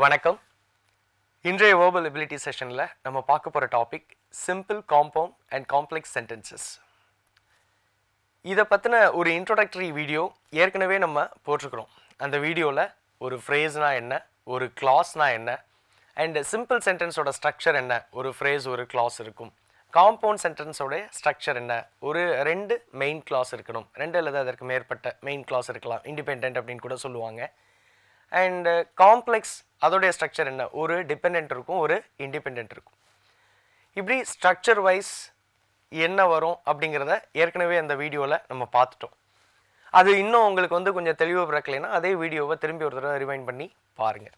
வணக்கம். இன்றைய verbal ability செஷனில் நம்ம பார்க்க போகிற topic simple, compound and complex sentences. இதை பற்றின ஒரு இன்ட்ரோடக்டரி வீடியோ ஏற்கனவே நம்ம போட்டிருக்கிறோம். அந்த வீடியோவில் ஒரு ஃப்ரேஸ்னா என்ன, ஒரு கிளாஸ்னா என்ன, அண்ட் சிம்பிள் சென்டென்ஸோட ஸ்ட்ரக்சர் என்ன, ஒரு ஃப்ரேஸ் ஒரு கிளாஸ் இருக்கும். காம்பவுண்ட் சென்டென்ஸோட ஸ்ட்ரக்சர் என்ன, ஒரு ரெண்டு மெயின் கிளாஸ் இருக்கணும், ரெண்டு அல்லது அதற்கு மேற்பட்ட மெயின் கிளாஸ் இருக்கலாம், இண்டிபெண்ட் அப்படின்னு கூட சொல்லுவாங்க. அண்ட் காம்ப்ளெக்ஸ் அதோடைய ஸ்ட்ரக்சர் என்ன, ஒரு டிபெண்ட் இருக்கும், ஒரு இண்டிபெண்ட் இருக்கும். இப்படி ஸ்ட்ரக்சர் வைஸ் என்ன வரும் அப்படிங்கிறத ஏற்கனவே அந்த வீடியோவில் நம்ம பார்த்துட்டோம். அது இன்னும் உங்களுக்கு கொஞ்சம் தெளிவு பிறக்கலைன்னா அதே வீடியோவை திரும்பி ஒரு தடவை ரிவைண்ட் பண்ணி பாருங்கள்.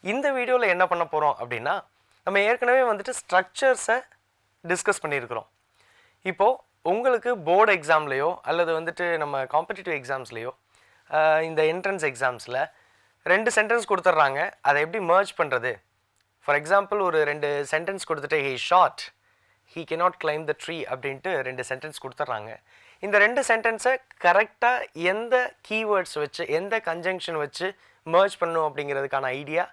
இந்த வீடியோவில் என்ன பண்ண போகிறோம் அப்படின்னா, நம்ம ஏற்கனவே ஸ்ட்ரக்சர்ஸை டிஸ்கஸ் பண்ணியிருக்கிறோம். இப்போது உங்களுக்கு போர்டு எக்ஸாம்லேயோ அல்லது நம்ம காம்படிட்டிவ் எக்ஸாம்ஸ்லேயோ இந்த என்ட்ரன்ஸ் எக்ஸாம்ஸில் ரெண்டு சென்டென்ஸ் கொடுத்துட்றாங்க. அதை எப்படி மர்ஜ் பண்ணுறது? ஃபார் எக்ஸாம்பிள், ஒரு ரெண்டு சென்டென்ஸ் கொடுத்துட்டு he short, he cannot claim the tree அப்படின்ட்டு ரெண்டு சென்டென்ஸ் கொடுத்துட்றாங்க. இந்த ரெண்டு சென்டென்ஸை கரெக்டாக எந்த கீவேர்ட்ஸ் வச்சு, எந்த கன்ஜங்ஷன் வச்சு மர்ஜ் பண்ணணும் அப்படிங்கிறதுக்கான ஐடியா,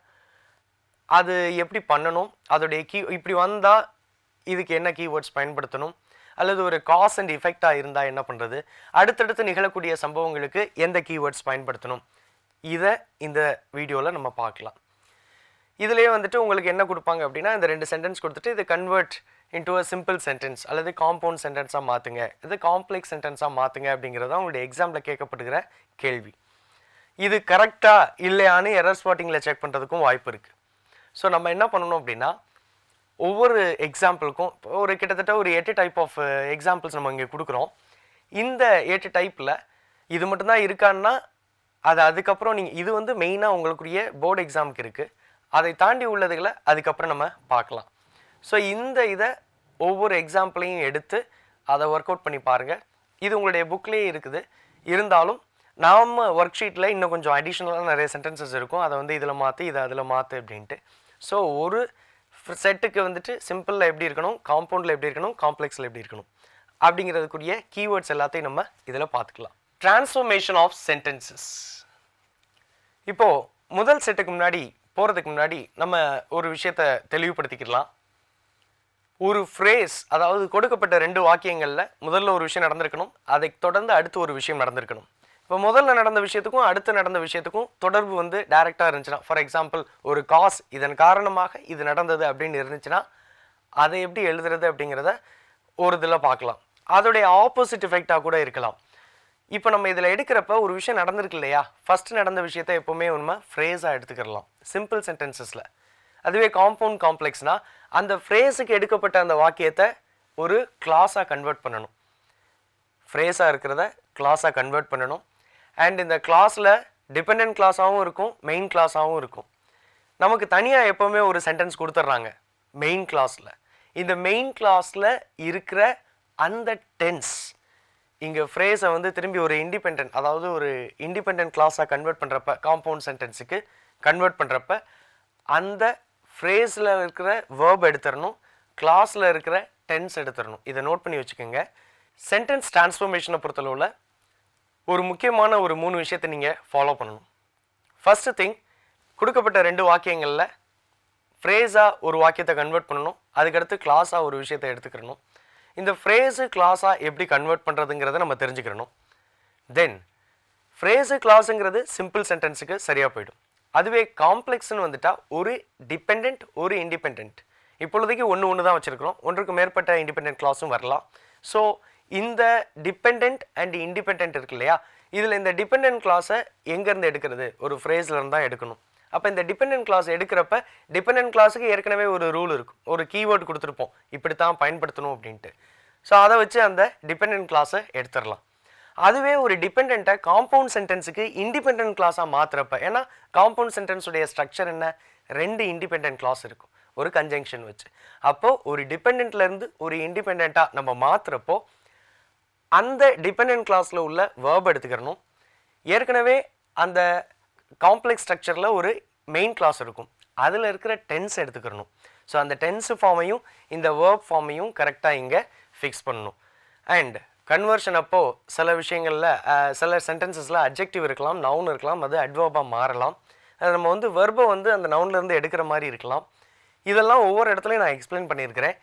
அது எப்படி பண்ணணும், அதோடைய இப்படி வந்தால் இதுக்கு என்ன கீவேர்ட்ஸ் பயன்படுத்தணும், அல்லது ஒரு காஸ் அண்ட் எஃபெக்டாக இருந்தால் என்ன பண்ணுறது, அடுத்தடுத்து நிகழக்கூடிய சம்பவங்களுக்கு எந்த கீவேர்ட்ஸ் பயன்படுத்தணும், இதை இந்த வீடியோவில் நம்ம பார்க்கலாம். இதுலேயே உங்களுக்கு என்ன கொடுப்பாங்க அப்படின்னா, இந்த ரெண்டு சென்டென்ஸ் கொடுத்துட்டு இதை convert into a simple sentence அல்லது காம்பவுண்ட் சென்டென்ஸாக மாற்றுங்க, இது காம்ப்ளெக்ஸ் சென்டென்ஸாக மாற்றுங்க அப்படிங்கிறது தான் உங்களுடைய எக்ஸாமில் கேட்கப்படுகிற கேள்வி. இது கரெக்டாக இல்லையான்னு எரர் ஸ்பாட்டிங்கில் செக் பண்ணுறதுக்கும் வாய்ப்பு இருக்குது. ஸோ நம்ம என்ன பண்ணணும் அப்படின்னா, ஒவ்வொரு எக்ஸாம்பிளுக்கும் ஒரு கிட்டத்தட்ட ஒரு 8 டைப் ஆஃப் எக்ஸாம்பிள்ஸ் நம்ம இங்கே கொடுக்குறோம். இந்த 8 டைப்பில் இது மட்டும்தான் இருக்கான்னா அதுக்கப்புறம் நீங்கள் இது மெயினாக உங்களுக்குரிய போர்டு எக்ஸாமுக்கு இருக்குது. அதை தாண்டி உள்ளதுகளை அதுக்கப்புறம் நம்ம பார்க்கலாம். ஸோ இதை ஒவ்வொரு எக்ஸாம்பிளையும் எடுத்து அதை ஒர்க் அவுட் பண்ணி பாருங்கள். இது உங்களுடைய புக்லேயே இருக்குது. இருந்தாலும் நாம் ஒர்க் ஷீட்டில் இன்னும் கொஞ்சம் அடிஷ்னலாக நிறைய சென்டென்சஸ் இருக்கும். அதை இதில் மாற்று, இதை அதில் மாற்று அப்படின்ட்டு. ஸோ ஒரு செட்டுக்கு சிம்பிளில் எப்படி இருக்கணும், காம்பவுண்டில் எப்படி இருக்கணும், காம்ப்ளெக்ஸில் எப்படி இருக்கணும் அப்படிங்கிறதுக்குரிய கீவேர்ட்ஸ் எல்லாத்தையும் நம்ம இதில் பார்த்துக்கலாம். Transformation of sentences. இப்போது முதல் செட்டுக்கு முன்னாடி போகிறதுக்கு முன்னாடி நம்ம ஒரு விஷயத்தை தெளிவுபடுத்திக்கலாம். ஒரு ஃப்ரேஸ், அதாவது கொடுக்கப்பட்ட ரெண்டு வாக்கியங்களில் முதல்ல ஒரு விஷயம் நடந்திருக்கணும், அதை தொடர்ந்து அடுத்து ஒரு விஷயம் நடந்திருக்கணும். இப்போ முதல்ல நடந்த விஷயத்துக்கும் அடுத்து நடந்த விஷயத்துக்கும் தொடர்பு டைரெக்டாக இருந்துச்சுன்னா, ஃபார் எக்ஸாம்பிள் ஒரு காஸ், இதன் காரணமாக இது நடந்தது அப்படின்னு இருந்துச்சுன்னா அதை எப்படி எழுதுறது அப்படிங்கிறத ஒரு இதில் பார்க்கலாம். அதோடைய ஆப்போசிட் எஃபெக்டாக கூட இருக்கலாம். இப்போ நம்ம இதில் எடுக்கிறப்ப ஒரு விஷயம் நடந்திருக்கு இல்லையா, ஃபஸ்ட்டு நடந்த விஷயத்தை எப்போவுமே நம்ம ஃப்ரேஸாக எடுத்துக்கலாம் சிம்பிள் சென்டென்சஸில். அதுவே காம்பவுண்ட் காம்ப்ளெக்ஸ்னால் அந்த ஃப்ரேஸுக்கு எடுக்கப்பட்ட அந்த வாக்கியத்தை ஒரு கிளாஸாக கன்வெர்ட் பண்ணணும். ஃப்ரேஸாக இருக்கிறத கிளாஸாக கன்வெர்ட் பண்ணணும். அண்ட் இந்த கிளாஸில் டிபெண்ட் கிளாஸாகவும் இருக்கும், மெயின் கிளாஸாகவும் இருக்கும். நமக்கு தனியாக எப்போவுமே ஒரு சென்டென்ஸ் கொடுத்துட்றாங்க மெயின் கிளாஸில். இந்த மெயின் கிளாஸில் இருக்கிற அந்த டென்ஸ் இங்கே ஃப்ரேஸை திரும்பி ஒரு இண்டிபெண்ட், அதாவது ஒரு இண்டிபெண்ட் கிளாஸாக கன்வெர்ட் பண்ணுறப்ப, காம்பவுண்ட் சென்டென்ஸுக்கு கன்வெர்ட் பண்ணுறப்ப அந்த ஃப்ரேஸில் இருக்கிற வேர்ப் எடுத்துடணும், கிளாஸில் இருக்கிற டென்ஸ் எடுத்துடணும். இதை நோட் பண்ணி வச்சுக்கோங்க. சென்டென்ஸ் டிரான்ஸ்ஃபர்மேஷனை பொறுத்தளவில் ஒரு முக்கியமான ஒரு 3 விஷயத்தை நீங்கள் ஃபாலோ பண்ணணும். ஃபஸ்ட்டு திங், கொடுக்கப்பட்ட ரெண்டு வாக்கியங்களில் ஃப்ரேஸாக ஒரு வாக்கியத்தை கன்வெர்ட் பண்ணணும், அதுக்கடுத்து கிளாஸாக ஒரு விஷயத்தை எடுத்துக்கிறணும். இந்த ஃப்ரேஸு கிளாஸாக எப்படி கன்வெர்ட் பண்ணுறதுங்கிறத நம்ம தெரிஞ்சுக்கிறணும். தென் ஃப்ரேஸு கிளாஸுங்கிறது சிம்பிள் சென்டென்ஸுக்கு சரியாக போயிடும். அதுவே காம்ப்ளெக்ஸ்னு வந்துட்டால் ஒரு டிபெண்ட், ஒரு இண்டிபெண்ட். இப்பொழுதைக்கு ஒன்று தான் வச்சுருக்கிறோம், ஒன்றுக்கு மேற்பட்ட இண்டிபெண்ட் கிளாஸும் வரலாம். ஸோ இந்த டிபெண்ட் அண்ட் இண்டிபெண்ட் இருக்கு இல்லையா, இதில் இந்த டிபெண்ட் கிளாஸை எங்கேருந்து எடுக்கிறது, ஒரு ஃப்ரேஸ்லேருந்து தான் எடுக்கணும். அப்போ இந்த டிபெண்ட் கிளாஸ் எடுக்கிறப்ப டிபெண்ட் கிளாஸுக்கு ஏற்கனவே ஒரு ரூல் இருக்கும், ஒரு கீவேர்டு கொடுத்துருப்போம், இப்படி தான் பயன்படுத்தணும் அப்படின்ட்டு. ஸோ அதை வச்சு அந்த டிபெண்ட் கிளாஸை எடுத்துடலாம். அதுவே ஒரு டிபெண்ட்டை காம்பவுண்ட் சென்டென்ஸுக்கு இண்டிபெண்ட் கிளாஸாக மாற்றுறப்ப, ஏன்னா காம்பவுண்ட் சென்டென்ஸுடைய ஸ்ட்ரக்சர் என்ன, ரெண்டு இண்டிபெண்ட் கிளாஸ் இருக்கும் ஒரு கன்ஜங்ஷன் வச்சு. அப்போது ஒரு டிபெண்ட்லேருந்து ஒரு இண்டிபெண்ட்டாக நம்ம மாற்றுறப்போ அந்த டிபெண்ட் கிளாஸில் உள்ள வேர்ப் எடுத்துக்கிறணும். ஏற்கனவே அந்த காம்ப்ளெக்ஸ் ஸ்ட்ரக்சரில் ஒரு மெயின் கிளாஸ் இருக்கும், அதில் இருக்கிற டென்ஸ் எடுத்துக்கிறணும். ஸோ அந்த டென்ஸ் ஃபார்மையும் இந்த வேர்ப் ஃபார்மையும் கரெக்டாக இங்கே ஃபிக்ஸ் பண்ணணும். அண்ட் கன்வர்ஷன் அப்போது சில விஷயங்களில் சில சென்டென்சஸில் அட்ஜெக்டிவ் இருக்கலாம், நவுன் இருக்கலாம், அது அட்வர்பாக மாறலாம். நம்ம வந்து வெர்பை வந்து அந்த நவுன்லேருந்து எடுக்கிற மாதிரி இருக்கலாம். இதெல்லாம் ஒவ்வொரு இடத்துலையும் நான் எக்ஸ்பிளைன் பண்ணியிருக்கிறேன்.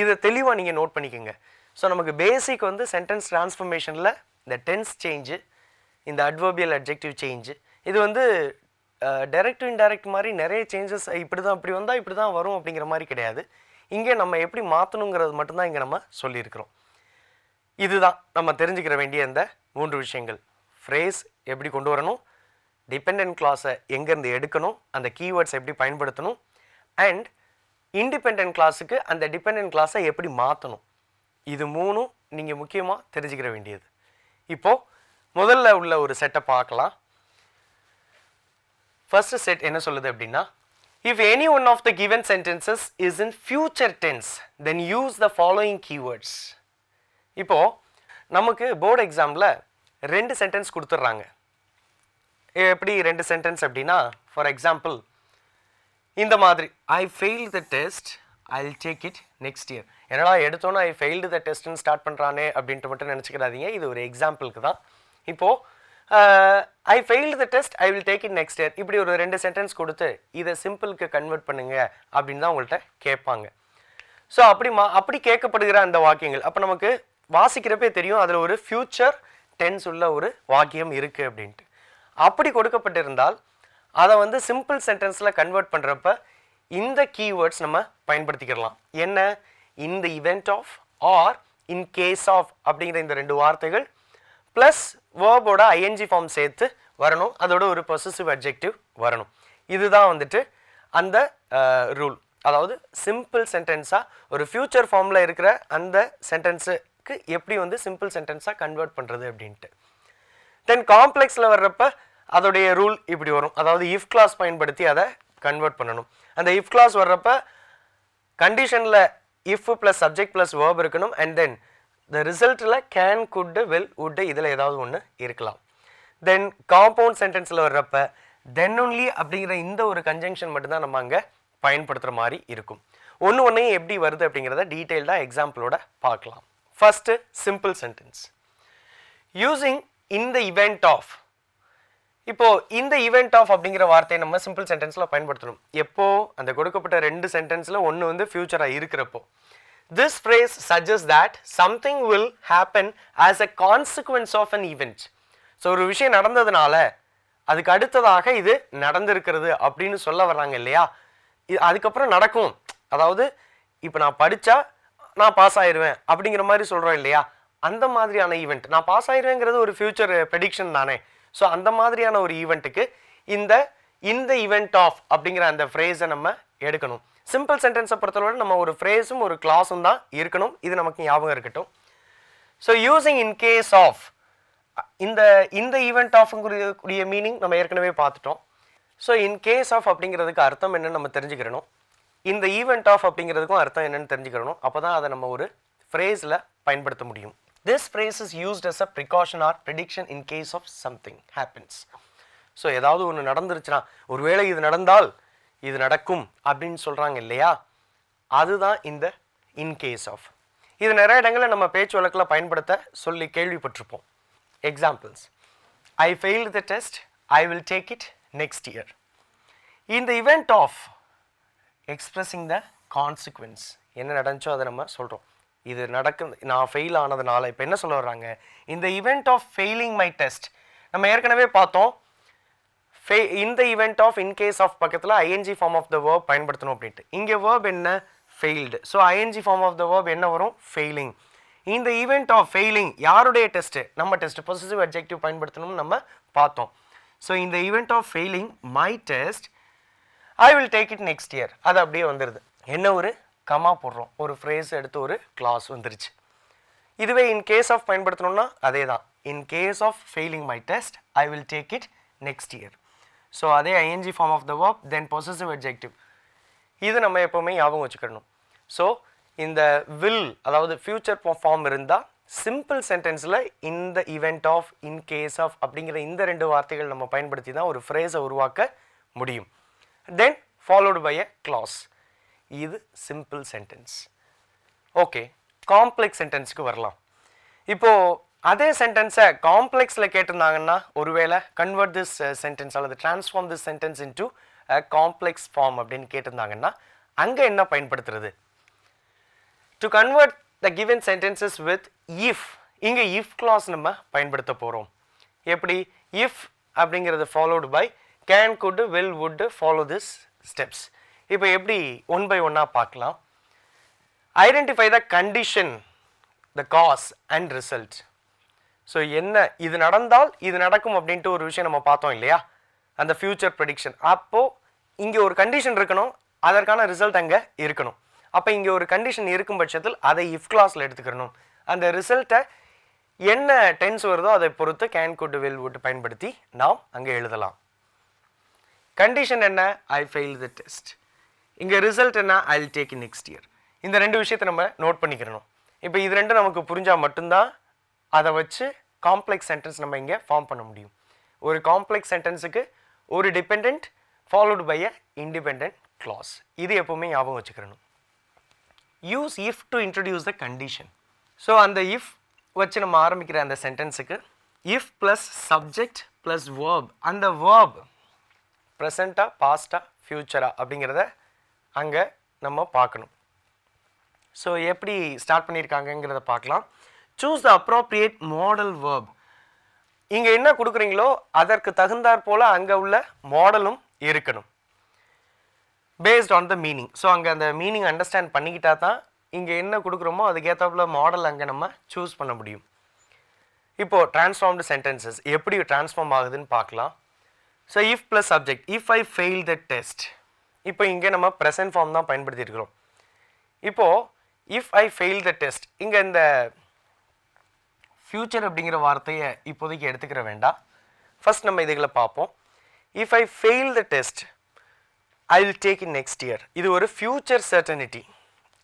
இதை தெளிவாக நீங்கள் நோட் பண்ணிக்கோங்க. ஸோ நமக்கு பேசிக் வந்து சென்டென்ஸ் ட்ரான்ஸ்ஃபர்மேஷனில் இந்த டென்ஸ் சேஞ்சு, இந்த அட்வர்பியல் அட்ஜெக்டிவ் சேஞ்சு, இது வந்து டைரக்ட் டு இன்டைரக்ட் மாதிரி நிறைய சேஞ்சஸ் இப்படி தான், இப்படி வந்தால் இப்படி தான் வரும் அப்படிங்கிற மாதிரி கிடையாது. இங்கே நம்ம எப்படி மாற்றணுங்கிறது மட்டும்தான் இங்கே நம்ம சொல்லியிருக்கிறோம். இதுதான் நம்ம தெரிஞ்சுக்கிற வேண்டிய இந்த 3 விஷயங்கள். ஃப்ரேஸ் எப்படி கொண்டு வரணும், டிபெண்டன்ட் கிளாஸை எங்கேருந்து எடுக்கணும், அந்த கீவேர்ட்ஸ் எப்படி பயன்படுத்தணும், அண்ட் இண்டிபெண்டன்ட் கிளாஸுக்கு அந்த டிபெண்டன்ட் கிளாஸை எப்படி மாற்றணும். இது 3ம் நீங்கள் முக்கியமாக தெரிஞ்சுக்கிற வேண்டியது. இப்போது முதல்ல உள்ள ஒரு செட்டை பார்க்கலாம். ஃபர்ஸ்ட் செட் என்ன சொல்லுது அப்படின்னா, if any one of the given sentences is in future tense then use the following keywords. இப்போது நமக்கு போர்டு எக்ஸாமில் 2 சென்டென்ஸ் கொடுத்துட்றாங்க. எப்படி 2 சென்டென்ஸ் அப்படின்னா, ஃபார் எக்ஸாம்பிள் இந்த மாதிரி, ஐ failed the test, I will take it next year. என்னடா எடுத்தோன்னா ஐ ஃபெயில்டு த டெஸ்ட்னு ஸ்டார்ட் பண்ணுறானே அப்படின்ட்டு மட்டும் நினச்சிக்கிறாதீங்க. இது ஒரு எக்ஸாம்பிளுக்கு தான். இப்போது ஐ failed the test, I will take it next year, இப்படி ஒரு 2 சென்டென்ஸ் கொடுத்து இதை சிம்பிளுக்கு கன்வெர்ட் பண்ணுங்க அப்படின்னு தான் உங்கள்கிட்ட கேட்பாங்க. ஸோ அப்படி கேட்கப்படுகிற அந்த வாக்கியங்கள் அப்போ நமக்கு வாசிக்கிறப்பே தெரியும் அதில் ஒரு ஃபியூச்சர் டென்ஸ் உள்ள ஒரு வாக்கியம் இருக்குது அப்படின்ட்டு. அப்படி கொடுக்கப்பட்டிருந்தால் அதை வந்து சிம்பிள் சென்டென்ஸில் கன்வெர்ட் பண்ணுறப்ப இந்த கீவேர்ட்ஸ் நம்ம பயன்படுத்திக்கலாம். என்ன, in the event of or in case of அப்படிங்கிற இந்த 2 வார்த்தைகள் ப்ளஸ் வேர்போட ஐஎன்ஜி ஃபார்ம் சேர்த்து வரணும், அதோட ஒரு பொசசிவ் அட்ஜெக்டிவ் வரணும். இதுதான் வந்துட்டு அந்த ரூல். அதாவது சிம்பிள் சென்டென்ஸாக ஒரு ஃபியூச்சர் ஃபார்மில் இருக்கிற அந்த சென்டென்ஸுக்கு எப்படி வந்து சிம்பிள் சென்டென்ஸாக கன்வெர்ட் பண்ணுறது அப்படின்ட்டு. தென் காம்ப்ளெக்ஸில் வர்றப்ப அதோடைய ரூல் இப்படி வரும். அதாவது இஃப் கிளாஸ் பயன்படுத்தி அதை கன்வெர்ட் பண்ணணும். அந்த இஃப் கிளாஸ் வர்றப்ப கண்டிஷனில் if plus subject plus verb இருக்கணும். அண்ட் தென் த ரிசல்ட்டில் கேன், குட், வில், வுட் இதில் ஏதாவது ஒன்று இருக்கலாம். தென் காம்பவுண்ட் சென்டென்ஸில் வர்றப்ப தென் ஒன்லி அப்படிங்கிற இந்த ஒரு கன்ஜங்ஷன் மட்டும்தான் நம்ம அங்கே பயன்படுத்துகிற மாதிரி இருக்கும். ஒன்றையும் எப்படி வருது அப்படிங்கிறத டீட்டெயில்டாக எக்ஸாம்பிளோட பார்க்கலாம். First simple sentence using in the event of. இப்போது இந்த இவெண்ட் ஆஃப் அப்படிங்கிற வார்த்தையை நம்ம சிம்பிள் சென்டென்ஸில் பயன்படுத்தணும். எப்போ அந்த கொடுக்கப்பட்ட 2 சென்டென்ஸில் ஒன்று வந்து ஃபியூச்சராக இருக்கிறப்போ. This phrase suggests that something will happen as a consequence of an event. So ஒரு விஷயம் நடந்ததுனால அதுக்கு அடுத்ததாக இது நடந்திருக்கிறது அப்படின்னு சொல்ல வர்றாங்க இல்லையா. அதுக்கப்புறம் நடக்கும். அதாவது இப்போ நான் படித்தா நான் பாஸ் ஆயிடுவேன் அப்படிங்கிற மாதிரி சொல்கிறோம் இல்லையா. அந்த மாதிரியான ஈவெண்ட், நான் பாஸ் ஆயிடுவேங்கிறது ஒரு ஃபியூச்சர் ப்ரெடிக்ஷன் தானே. ஸோ அந்த மாதிரியான ஒரு ஈவெண்ட்டுக்கு இந்த இவெண்ட் ஆஃப் அப்படிங்கிற அந்த ஃப்ரேஸை நம்ம எடுக்கணும். சிம்பிள் சென்டென்ஸை பொறுத்தவரை நம்ம ஒரு ஃப்ரேஸும் ஒரு கிளாஸும் தான் இருக்கணும். இது நமக்கு ஞாபகம் இருக்கட்டும். So using in case of, இந்த ஈவெண்ட் ஆஃப்ங்குரிய மீனிங் நம்ம ஏற்கனவே பார்த்துட்டோம். ஸோ இன் கேஸ் ஆஃப் அப்படிங்கிறதுக்கு அர்த்தம் என்னன்னு நம்ம தெரிஞ்சுக்கிறணும். இந்த ஈவெண்ட் ஆஃப் அப்படிங்கிறதுக்கும் அர்த்தம் என்னன்னு தெரிஞ்சுக்கிறணும். அப்போ தான் அதை நம்ம ஒரு ஃப்ரேஸில் பயன்படுத்த முடியும். This phrase is used as a precaution or prediction in case of something happens. So ஏதாவது ஒன்று நடந்துருச்சுன்னா, ஒருவேளை இது நடந்தால் இது நடக்கும் அப்படின்னு சொல்கிறாங்க இல்லையா, அதுதான் இந்த இன் கேஸ் ஆஃப். இது நிறைய இடங்களில் நம்ம பேச்சு வழக்கில் பயன்படுத்த சொல்லி கேள்விப்பட்டிருப்போம். Examples, I failed the test, I will take it next year. இந்த event of expressing the consequence, என்ன நடந்துச்சோ அதை நம்ம சொல்கிறோம். இது நான் ஃபெயில் ஆனதுனால இப்போ என்ன சொல்ல வர்றாங்க, இந்த event of failing my test. நம்ம ஏற்கனவே பார்த்தோம், இந்த event of in case of பக்கத்தில் ING form of the verb பயன்படுத்தணும் அப்படின்ட்டு. இங்கே வேர்ப் என்ன, failed. So ING form of the verb என்ன வரும், ஃபெயிலிங். இந்த ஈவெண்ட் ஆஃப் ஃபெயிலிங் யாருடைய டெஸ்ட்டு, நம்ம டெஸ்ட், பொசிட்டிவ் அட்ஜெக்டிவ் பயன்படுத்தணும்னு நம்ம பார்த்தோம். ஸோ இந்த event of failing my test, I will take it next year. அது அப்படியே வந்துடுது. என்ன ஒரு கமா போடுறோம், ஒரு ஃப்ரேஸ் எடுத்து ஒரு கிளாஸ் வந்துருச்சு. இதுவே இன் கேஸ் ஆஃப் பயன்படுத்தணும்னா அதே தான். In case of failing my test, I will take it next year. So அதே ING form of the verb, then possessive adjective. இது நம்ம எப்போவுமே ஞாபகம் வச்சுக்கணும். ஸோ இந்த வில், அதாவது ஃபியூச்சர் ஃபார்ம் இருந்தால் சிம்பிள் சென்டென்ஸில் இந்த event of, in case of அப்படிங்கிற இந்த 2 வார்த்தைகள் நம்ம பயன்படுத்தி தான் ஒரு ஃப்ரேஸை உருவாக்க முடியும். Then followed by a clause. இது சிம்பிள் சென்டென்ஸ். ஓகே, காம்ப்ளெக்ஸ் சென்டென்ஸுக்கு வரலாம். இப்போது அதே சென்டென்ஸை காம்ப்ளெக்ஸில் கேட்டிருந்தாங்கன்னா ஒருவேளை கன்வெர்ட் திஸ் சென்டென்ஸ் அல்லது transform this sentence into complex form அப்படின்னு கேட்டிருந்தாங்கன்னா அங்கே என்ன பயன்படுத்துறது? To convert the given sentences with if, இங்கே இஃப் கிளாஸ் நம்ம பயன்படுத்த போகிறோம். எப்படி? இஃப் அப்படிங்கிறது followed by can, could, will, would, follow this steps. இப்போ எப்படி ஒன் பை ஒன்னாக பார்க்கலாம். Identify the condition, the cause and result. So என்ன, இது நடந்தால் இது நடக்கும் அப்படின்ட்டு ஒரு விஷயம் நம்ம பார்த்தோம் இல்லையா, அந்த ஃபியூச்சர் ப்ரெடிக்ஷன். அப்போது இங்கே ஒரு கண்டிஷன் இருக்கணும், அதற்கான ரிசல்ட் அங்கே இருக்கணும். அப்போ இங்கே ஒரு கண்டிஷன் இருக்கும் பட்சத்தில் அதை இஃப் கிளாஸில் எடுத்துக்கணும். அந்த ரிசல்ட்டை என்ன டென்ஸ் வருதோ அதை பொறுத்து கேன், குட், வில், வுட் பயன்படுத்தி நாம் அங்கே எழுதலாம். கண்டிஷன் என்ன? ஐ ஃபெயில் த டெஸ்ட். இங்கே ரிசல்ட் என்ன? ஐ will take in next year. இந்த ரெண்டு விஷயத்தை நம்ம நோட் பண்ணிக்கிறணும். இப்போ இது ரெண்டும் நமக்கு புரிஞ்சால் மட்டும்தான் அதை வச்சு காம்ப்ளெக்ஸ் சென்டென்ஸ் நம்ம இங்கே ஃபார்ம் பண்ண முடியும். ஒரு காம்ப்ளெக்ஸ் சென்டென்ஸுக்கு ஒரு depend followed by a independent clause. இது எப்பவுமே ஞாபகம் வச்சுக்கிறணும். Use if to introduce the condition. So அந்த இஃப் வச்சு நம்ம ஆரம்பிக்கிற அந்த சென்டென்ஸுக்கு if plus subject plus verb, அந்த வேர்ப் ப்ரெசண்ட்டா, பாஸ்டா, ஃப்யூச்சரா அப்படிங்கிறத அங்கே நம்ம பார்க்கணும். ஸோ எப்படி ஸ்டார்ட் பண்ணியிருக்காங்கங்கிறத பார்க்கலாம். Choose the appropriate modal verb. இங்கே என்ன கொடுக்குறீங்களோ அதற்கு தகுந்தாற் போல் அங்கே உள்ள மாடலும் இருக்கணும், based on the meaning. So அங்கே அந்த மீனிங் அண்டர்ஸ்டாண்ட் பண்ணிக்கிட்டா தான் இங்கே என்ன கொடுக்குறோமோ அதுக்கேற்றாப்புல மாடல் அங்கே நம்ம சூஸ் பண்ண முடியும். இப்போது டிரான்ஸ்ஃபார்ம்டு சென்டென்சஸ் எப்படி டிரான்ஸ்ஃபார்ம் ஆகுதுன்னு பார்க்கலாம். So if plus subject, if I fail the test. இப்போ இங்கே நம்ம ப்ரெசன்ட் ஃபார்ம் தான் பயன்படுத்தியிருக்கிறோம். இப்போது if I fail the test, இங்கே இந்த ஃப்யூச்சர் அப்படிங்கிற வார்த்தையை இப்போதைக்கு எடுத்துக்கிற வேண்டாம். ஃபர்ஸ்ட் நம்ம இதுகளை பார்ப்போம். If I fail the test I will take in next year. இது ஒரு ஃப்யூச்சர் சர்டனிட்டி.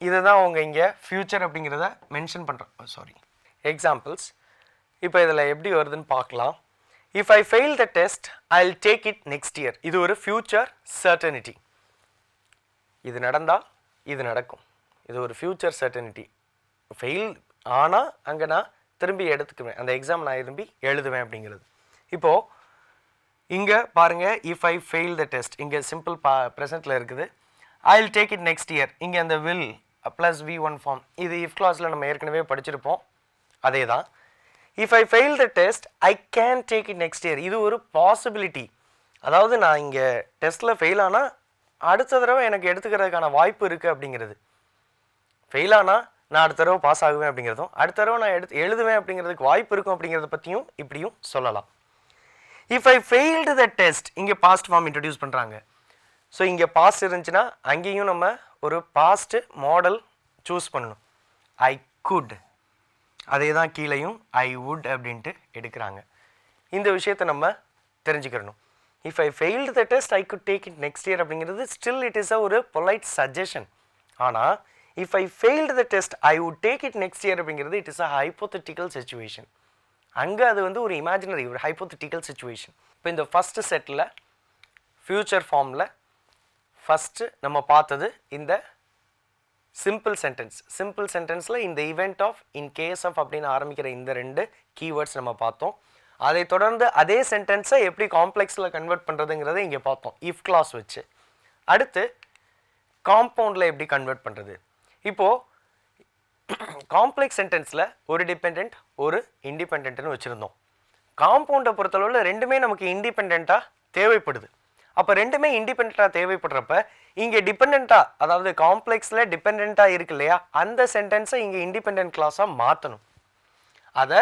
இதை தான் அவங்க இங்கே ஃப்யூச்சர் அப்படிங்கிறத மென்ஷன் பண்ணுறோம். Sorry, examples. இப்போ இதில் எப்படி வருதுன்னு பார்க்கலாம். If I fail the test I will take it next year. இது ஒரு ஃப்யூச்சர் சர்டனிட்டி. இது நடந்தால் இது நடக்கும். இது ஒரு ஃப்யூச்சர் சர்டனிட்டி. ஃபெயில் ஆனால் அங்கே நான் திரும்பி எடுத்துக்குவேன், அந்த எக்ஸாம் நான் திரும்பி எழுதுவேன் அப்படிங்கிறது. இப்போது இங்கே பாருங்கள், if I fail the test இங்கே சிம்பிள் ப்ரெசென்ட்டில் இருக்குது. ஐ will take it next year. இங்கே அந்த வில் ப்ளஸ் V1 ஃபார்ம், இது இஃப் கிளாஸில் நம்ம ஏற்கனவே படிச்சிருப்போம், அதே தான். If I fail the test I can take it next year. இது ஒரு பாசிபிலிட்டி. அதாவது நான் இங்கே டெஸ்ட்டில் ஃபெயில் ஆனால் அடுத்த தடவை எனக்கு எடுத்துக்கிறதுக்கான வாய்ப்பு இருக்குது அப்படிங்கிறது. ஃபெயில் ஆனால் நான் அடுத்த தடவை பாஸ் ஆகுவேன் அப்படிங்கிறதும், அடுத்த தடவை நான் எழுதுவேன் அப்படிங்கிறதுக்கு வாய்ப்பு இருக்கும் அப்படிங்கிறத பற்றியும் இப்படியும் சொல்லலாம். If I failed the test, இங்கே பாஸ்ட் ஃபார்ம் இன்ட்ரடியூஸ் பண்ணுறாங்க. ஸோ இங்கே பாஸ்ட் இருந்துச்சுன்னா அங்கேயும் நம்ம ஒரு பாஸ்ட் மாடல் சூஸ் பண்ணணும். ஐ குட், அதே தான் கீழேயும் ஐ வுட் அப்படின்ட்டு எடுக்கிறாங்க. இந்த விஷயத்தை நம்ம தெரிஞ்சுக்கிறணும். If I failed the test I could take it next year அப்படிங்கிறது ஸ்டில் இட் இஸ் ஒரு பொலைட் சஜஷன். ஆனால் if I failed the test I would take it next year அப்படிங்கிறது it is a hypothetical situation. அங்கே அது வந்து ஒரு imaginary, ஒரு hypothetical situation. இப்போ இந்த ஃபஸ்ட்டு செட்டில் ஃப்யூச்சர் ஃபார்மில் ஃபஸ்ட்டு நம்ம பார்த்தது இந்த சிம்பிள் சென்டென்ஸ். சிம்பிள் சென்டென்ஸில் இந்த event of, in case of அப்படின்னு ஆரம்பிக்கிற இந்த ரெண்டு கீவேர்ட்ஸ் நம்ம பார்த்தோம். அதை தொடர்ந்து அதே சென்டென்ஸை எப்படி காம்ப்ளெக்ஸில் கன்வெர்ட் பண்ணுறதுங்கிறத இங்கே பார்த்தோம் இஃப் கிளாஸ் வச்சு. அடுத்து காம்பவுண்டில் எப்படி கன்வெர்ட் பண்ணுறது. இப்போது காம்ப்ளெக்ஸ் சென்டென்ஸில் ஒரு டிபெண்ட் ஒரு இண்டிபெண்ட்னு வச்சுருந்தோம். காம்பவுண்டை பொறுத்தளவில் ரெண்டுமே நமக்கு இண்டிபெண்ட்டாக தேவைப்படுது. அப்போ ரெண்டுமே இண்டிபெண்ட்டாக தேவைப்படுறப்ப இங்கே டிபெண்ட்டாக, அதாவது காம்ப்ளெக்ஸில் டிபெண்ட்டாக இருக்கு இல்லையா, அந்த சென்டென்ஸை இங்கே இண்டிபெண்ட் கிளாஸாக மாற்றணும். அதை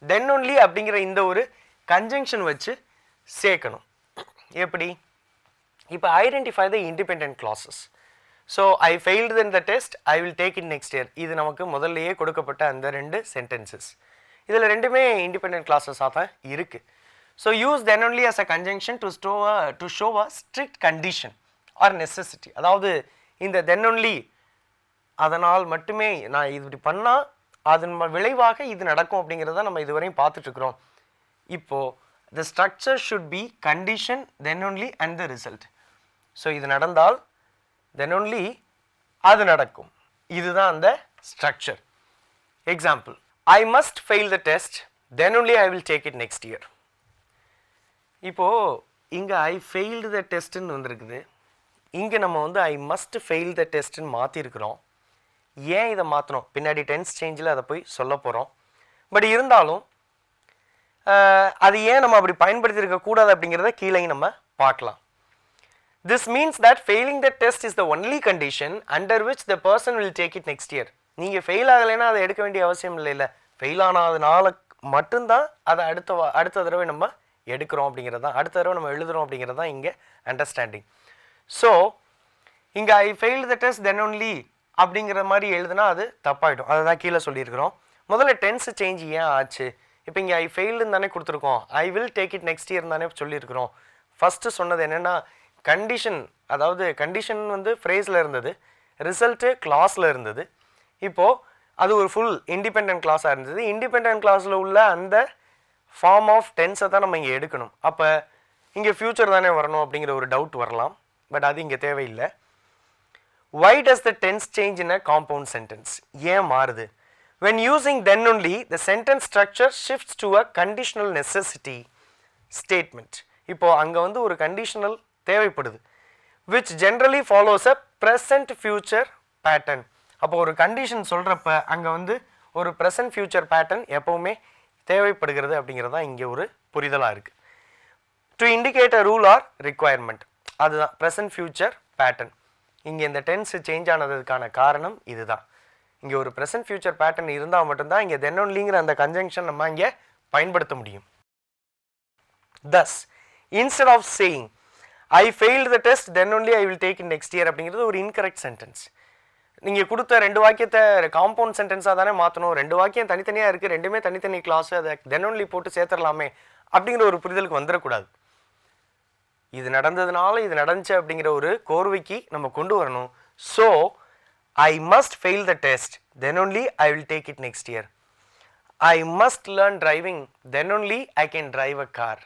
தென் ஒன்லி அப்படிங்கிற இந்த ஒரு கன்ஜங்ஷன் வச்சு சேர்க்கணும். எப்படி? இப்போ identify the independent classes. So I failed in the test I will take it next year. இது நமக்கு முதல்லையே கொடுக்கப்பட்ட அந்த ரெண்டு சென்டென்சஸ். இதில் ரெண்டுமே இண்டிபெண்ட் கிளாஸஸாக தான் இருக்குது. So use then only as a conjunction to show a strict condition or necessity. அதாவது இந்த தென் ஒன்லி, அதனால் மட்டுமே நான் இது இப்படி பண்ணால் அதன் விளைவாக இது நடக்கும் அப்படிங்கிறத நம்ம இதுவரையும் பார்த்துட்ருக்குறோம். இப்போது the structure should be condition then only and the result. So இது நடந்தால் தென் ஒன்லி அது நடக்கும். இதுதான் அந்த structure. Example, I must fail the test then only I will take it next year. இப்போது இங்கே I failed the testன்னு வந்திருக்குது, இங்கே நம்ம வந்து I must fail the testன்னு மாற்றிருக்கிறோம். ஏன் இதை மாற்றணும், பின்னாடி டென்ஸ் சேஞ்சில் அதை போய் சொல்ல போகிறோம். பட் இருந்தாலும் அது ஏன் நம்ம அப்படி பயன்படுத்தியிருக்கக்கூடாது அப்படிங்கிறத கீழே நம்ம பார்க்கலாம். This means that failing the test is the only condition under which the person will take it next year. நீங்கள் ஃபெயில் ஆகலைன்னா அதை எடுக்க வேண்டிய அவசியம் இல்லை, ஃபெயில் ஆனதுனால மட்டும்தான் அதை அடுத்த தடவை நம்ம எடுக்கிறோம் அப்படிங்கிறது தான், அடுத்த தடவை நம்ம எழுதுகிறோம் அப்படிங்கிறது தான் இங்கே அண்டர்ஸ்டாண்டிங். ஸோ இங்கே I failed the test then only அப்படிங்கிற மாதிரி எழுதுனா அது தப்பாயிடும். அதை தான் கீழே சொல்லியிருக்கிறோம். முதல்ல டென்ஸ் சேஞ்ச் ஏன் ஆச்சு, இப்போ இங்கே I failed தானே கொடுத்துருக்கோம், I will take it next year தானே சொல்லியிருக்கிறோம். ஃபஸ்ட்டு சொன்னது என்னென்னா கண்டிஷன், அதாவது கண்டிஷன் வந்து ஃப்ரேஸில் இருந்தது, ரிசல்ட்டு கிளாஸில் இருந்தது. இப்போது அது ஒரு ஃபுல் இண்டிபெண்ட் கிளாஸாக இருந்தது. இண்டிபெண்ட் கிளாஸில் உள்ள அந்த ஃபார்ம் ஆஃப் டென்ஸை தான் நம்ம இங்கே எடுக்கணும். அப்போ இங்கே ஃப்யூச்சர் தானே வரணும் அப்படிங்கிற ஒரு டவுட் வரலாம், பட் அது இங்கே தேவையில்லை. Why does the tense change in a compound sentence? ஏன் மாறுது? When using then only, the sentence structure shifts to a conditional necessity statement. இப்போது அங்கே வந்து ஒரு கண்டிஷனல் தேவைப்படுது, which generally follows a present future pattern. அப்போ ஒரு கண்டிஷன் சொல்கிறப்ப அங்கே வந்து ஒரு ப்ரெசன்ட் ஃபியூச்சர் பேட்டர்ன் எப்போவுமே தேவைப்படுகிறது அப்படிங்கிறது தான் இங்கே ஒரு புரிதலாக இருக்குது. To indicate a rule or requirement, அதுதான் ப்ரெசன்ட் ஃபியூச்சர் பேட்டர்ன். இங்கே இந்த டென்ஸ் சேஞ்ச் ஆனதுக்கான காரணம் இதுதான். இங்கே ஒரு ப்ரெசன்ட் ஃபியூச்சர் பேட்டர்ன் இருந்தால் மட்டும்தான் இங்கே தென் ஒன்லிங்கிற அந்த கன்ஜங்ஷன் நம்ம இங்கே பயன்படுத்த முடியும். Thus, instead of saying I failed the test then only I will take it next year அப்படிங்கிறது ஒரு இன்கரெக்ட் சென்டென்ஸ். நீங்கள் கொடுத்த ரெண்டு வாக்கியத்தை காம்பவுண்ட் சென்டென்ஸாக தானே மாற்றணும், ரெண்டு வாக்கியம் தனித்தனியாக இருக்குது, ரெண்டுமே தனித்தனி கிளாஸு, அதை தென் ஒன்லி போட்டு சேர்த்துடலாமே அப்படிங்கிற ஒரு புரிதலுக்கு வந்துடக்கூடாது. இது நடந்ததுனால இது நடந்துச்சு அப்படிங்கிற ஒரு கோர்வைக்கு நம்ம கொண்டு வரணும். So I must fail the test then only I will take it next year. I must learn driving then only I can drive a car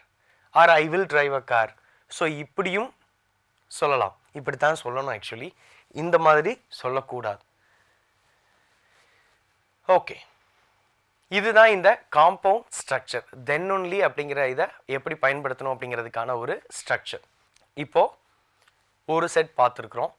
or I will drive a car. So இப்படியும் சொல்லலாம், இப்படி தான் சொல்லணும். Actually இந்த மாதிரி சொல்லக்கூடாது. Okay, இதுதான் இந்த காம்பவுண்ட் ஸ்ட்ரக்சர். தென் ஒன்லி அப்படிங்கிற இதை எப்படி பயன்படுத்தணும் அப்படிங்கிறதுக்கான ஒரு ஸ்ட்ரக்சர். இப்போது ஒரு செட் பார்த்துருக்குறோம்,